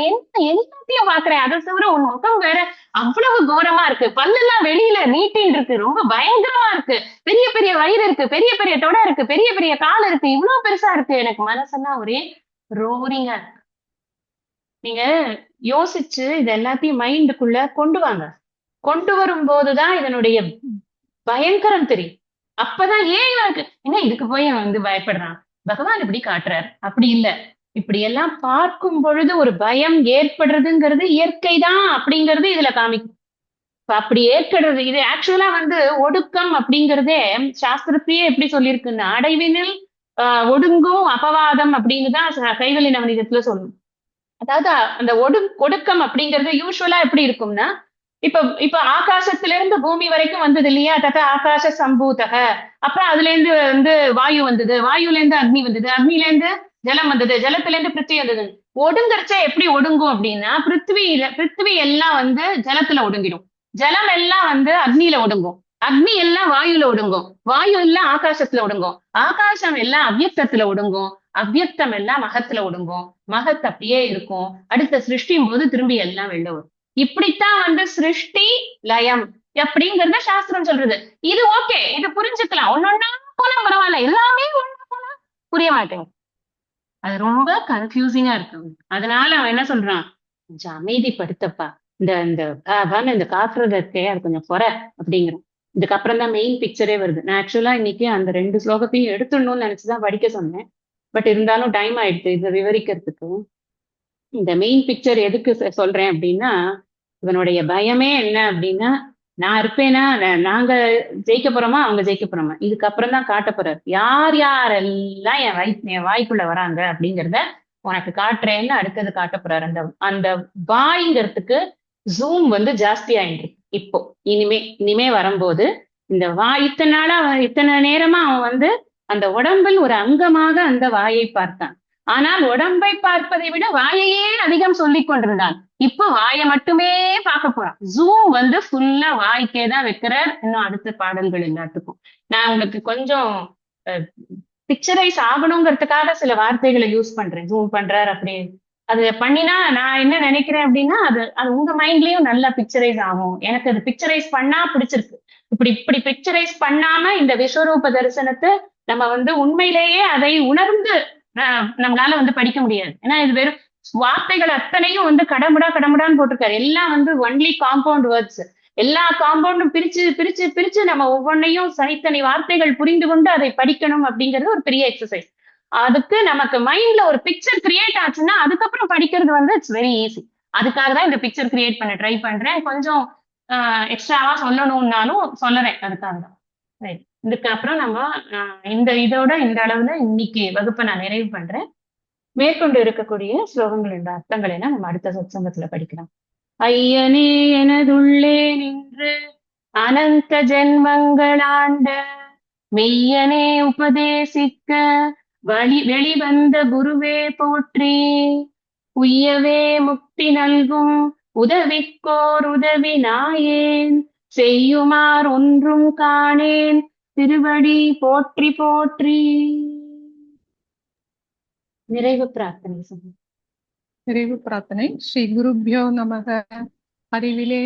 எல்லாத்தையும் பார்க்கிறேன். அதை தவிர உன் முகம் வேற அவ்வளவு கோரமா இருக்கு, பல்லெல்லாம் வெளியில நீட்டின்னு இருக்கு, ரொம்ப பயங்கரமா இருக்கு, பெரிய பெரிய வயிறு இருக்கு, பெரிய பெரிய தொடை இருக்கு, பெரிய பெரிய கால் இருக்கு, இவ்வளவு பெருசா இருக்கு. எனக்கு மனசெல்லாம் ஒரே ரோரிங்கா இருக்கு. நீங்க யோசிச்சு இது எல்லாத்தையும் மைண்டுக்குள்ள கொண்டு வாங்க. கொண்டு வரும் போதுதான் இதனுடைய பயங்கரம் தெரியும். அப்பதான் ஏன் இவனுக்கு என்ன இதுக்கு போய் அவன் பயப்படுறான், பகவான் இப்படி காட்டுறார், அப்படி இல்ல, இப்படி எல்லாம் பார்க்கும் பொழுது ஒரு பயம் ஏற்படுறதுங்கிறது இயற்கைதான் அப்படிங்கிறது இதுல காமிக்கும். அப்படி ஏற்படுறது இது ஆக்சுவலா ஒடுக்கம் அப்படிங்கிறதே சாஸ்திரத்தையே எப்படி சொல்லியிருக்குன்னா, அடைவினில் ஒடுங்கும் அபவாதம் அப்படின்னுதான் கைவலி நவநீதத்துல சொல்லணும். அதாவது அந்த ஒடுக்கம் அப்படிங்கிறது யூஸ்வலா எப்படி இருக்கும்னா, இப்ப ஆகாசத்திலிருந்து பூமி வரைக்கும் வந்தது இல்லையா, தத ஆகாச சம்பூதக, அப்புறம் அதுல இருந்து வாயு வந்தது, வாயுல இருந்து அக்னி வந்தது, அக்னில இருந்து ஜலம் வந்தது, ஜலத்துல இருந்து பிருத்திவி வந்தது. ஒடுங்கறச்ச எப்படி ஒடுங்கும் அப்படின்னா, பிருத்திவி எல்லாம் ஜலத்துல ஒடுங்கிடும், ஜலம் எல்லாம் அக்னியில ஒடுங்கும், அக்னி எல்லாம் வாயுல ஒடுங்கும், வாயு எல்லாம் ஆகாசத்துல ஒடுங்கும், ஆகாசம் எல்லாம் அவ்யக்தத்துல ஒடுங்கும், அவ்யக்தம் எல்லாம் மகத்துல ஒடுங்கும், மகத் அப்படியே இருக்கும். அடுத்த சிருஷ்டியும் போது திரும்பி எல்லாம் வெளில வரும். இப்படித்தான் சிருஷ்டி லயம் அப்படிங்கறத சாஸ்திரம் சொல்றது. இது ஓகே, இது புரிஞ்சுக்கலாம், ஒன்னொன்னா போனா பரவாயில்ல, எல்லாமே ஒண்ணு போனா புரிய மாட்டேங்க, அது ரொம்ப கன்ஃபியூசிங்கா இருக்கு. அதனால அவன் என்ன சொல்றான், கொஞ்சம் அமைதிப்படுத்தப்பா, இந்த இந்த காக்குறது இருக்கே அது கொஞ்சம் குறை அப்படிங்கிறான். இதுக்கப்புறம் தான் மெயின் பிக்சரே வருது. நான் ஆக்சுவலா இன்னைக்கு அந்த 2 ஸ்லோகத்தையும் எடுத்துடணும்னு நினைச்சுதான் படிக்க சொன்னேன். பட் இருந்தாலும் டைம் ஆயிடுச்சு இதை விவரிக்கிறதுக்கு. இந்த மெயின் பிக்சர் எதுக்கு சொல்றேன் அப்படின்னா, இவனுடைய பயமே என்ன அப்படின்னா, நான் இருப்பேனா, நாங்க ஜெயிக்க போறோமா, அவங்க ஜெயிக்க போறோமா, இதுக்கப்புறம் தான் காட்ட போறாரு. யார் யாரெல்லாம் என் வாய்க்குள்ள வராங்க அப்படிங்கிறத உனக்கு காட்டுறேன்னு அடுத்தது காட்ட போறாரு. அந்த அந்த வாய்ங்கிறதுக்கு ஜூம் வந்து ஜாஸ்தி ஆயிட்டு இருக்கு இப்போ. இனிமே வரும்போது இந்த வாய் இத்தனை நாளா இத்தனை நேரமா அவன் வந்து அந்த உடம்பில் ஒரு அங்கமாக அந்த வாயை பார்த்தான். ஆனால் உடம்பை பார்ப்பதை விட வாயையே அதிகம் சொல்லிக் கொண்டிருந்தான். இப்ப வாயை மட்டுமே பார்க்க போறான். ஜூம் வந்து ஃபுல்லா வாய்க்கே தான் வைக்கிறார். இன்னும் அடுத்த பாடல்கள் எல்லாத்துக்கும் நான் உங்களுக்கு கொஞ்சம் பிக்சரைஸ் ஆகணுங்கிறதுக்காக சில வார்த்தைகளை யூஸ் பண்றேன். ஜூம் பண்றாரு அப்படி அது பண்ணினா நான் என்ன நினைக்கிறேன் அப்படின்னா, அது அது உங்க மைண்ட்லயும் நல்லா பிக்சரைஸ் ஆகும். எனக்கு அது பிக்சரைஸ் பண்ணா பிடிச்சிருக்கு. இப்படி பிக்சரைஸ் பண்ணாம இந்த விஸ்வரூப தரிசனத்தை நம்ம வந்து உண்மையிலேயே அதை உணர்ந்து நம்மளால வந்து படிக்க முடியாது. ஏன்னா இது வெறும் வார்த்தைகள் அத்தனையும் வந்து கடமுடான்னு போட்டிருக்காரு. எல்லாம் வந்து ஒன்லி காம்பவுண்ட் வேர்ட்ஸ். எல்லா காம்பவுண்டும் பிரிச்சு பிரிச்சு பிரிச்சு நம்ம ஒவ்வொன்னையும் தனித்தனி வார்த்தைகள் புரிந்து கொண்டு அதை படிக்கணும் அப்படிங்கிறது ஒரு பெரிய எக்ஸசைஸ். அதுக்கு நமக்கு மைண்ட்ல ஒரு பிக்சர் கிரியேட் ஆச்சுன்னா அதுக்கப்புறம் படிக்கிறது வந்து இட்ஸ் வெரி ஈஸி. அதுக்காக தான் இந்த பிக்சர் கிரியேட் பண்ண ட்ரை பண்றேன். கொஞ்சம் எக்ஸ்ட்ராவா சொல்லணும்னாலும் சொல்லுறேன். அதுக்காக தான். ரைட். இதுக்கப்புறம் நம்ம இதோட இந்த அளவுல இன்னைக்கு வகுப்பை நான் நிறைவு பண்றேன். மேற்கொண்டு இருக்கக்கூடிய ஸ்லோகங்களோட அர்த்தங்களை எல்லாம் நம்ம அடுத்த சத்சங்கத்துல படிக்கலாம். ஐயனே எனதுள்ளே நின்று அனந்த ஜென்மங்களாண்ட மெய்யனே உபதேசிக்க வெளிவந்த குருவே போற்றி. உய்யவே முக்தி நல்கும் உதவிக்கோர் உதவி நாயேன் செய்யுமார் ஒன்றும் காணேன் திருவடி போற்றி போற்றி. நிறைவு பிரார்த்தனை. நிறைவு பிரார்த்தனை. ஸ்ரீ குருப்யோ நமக. அறிவிலே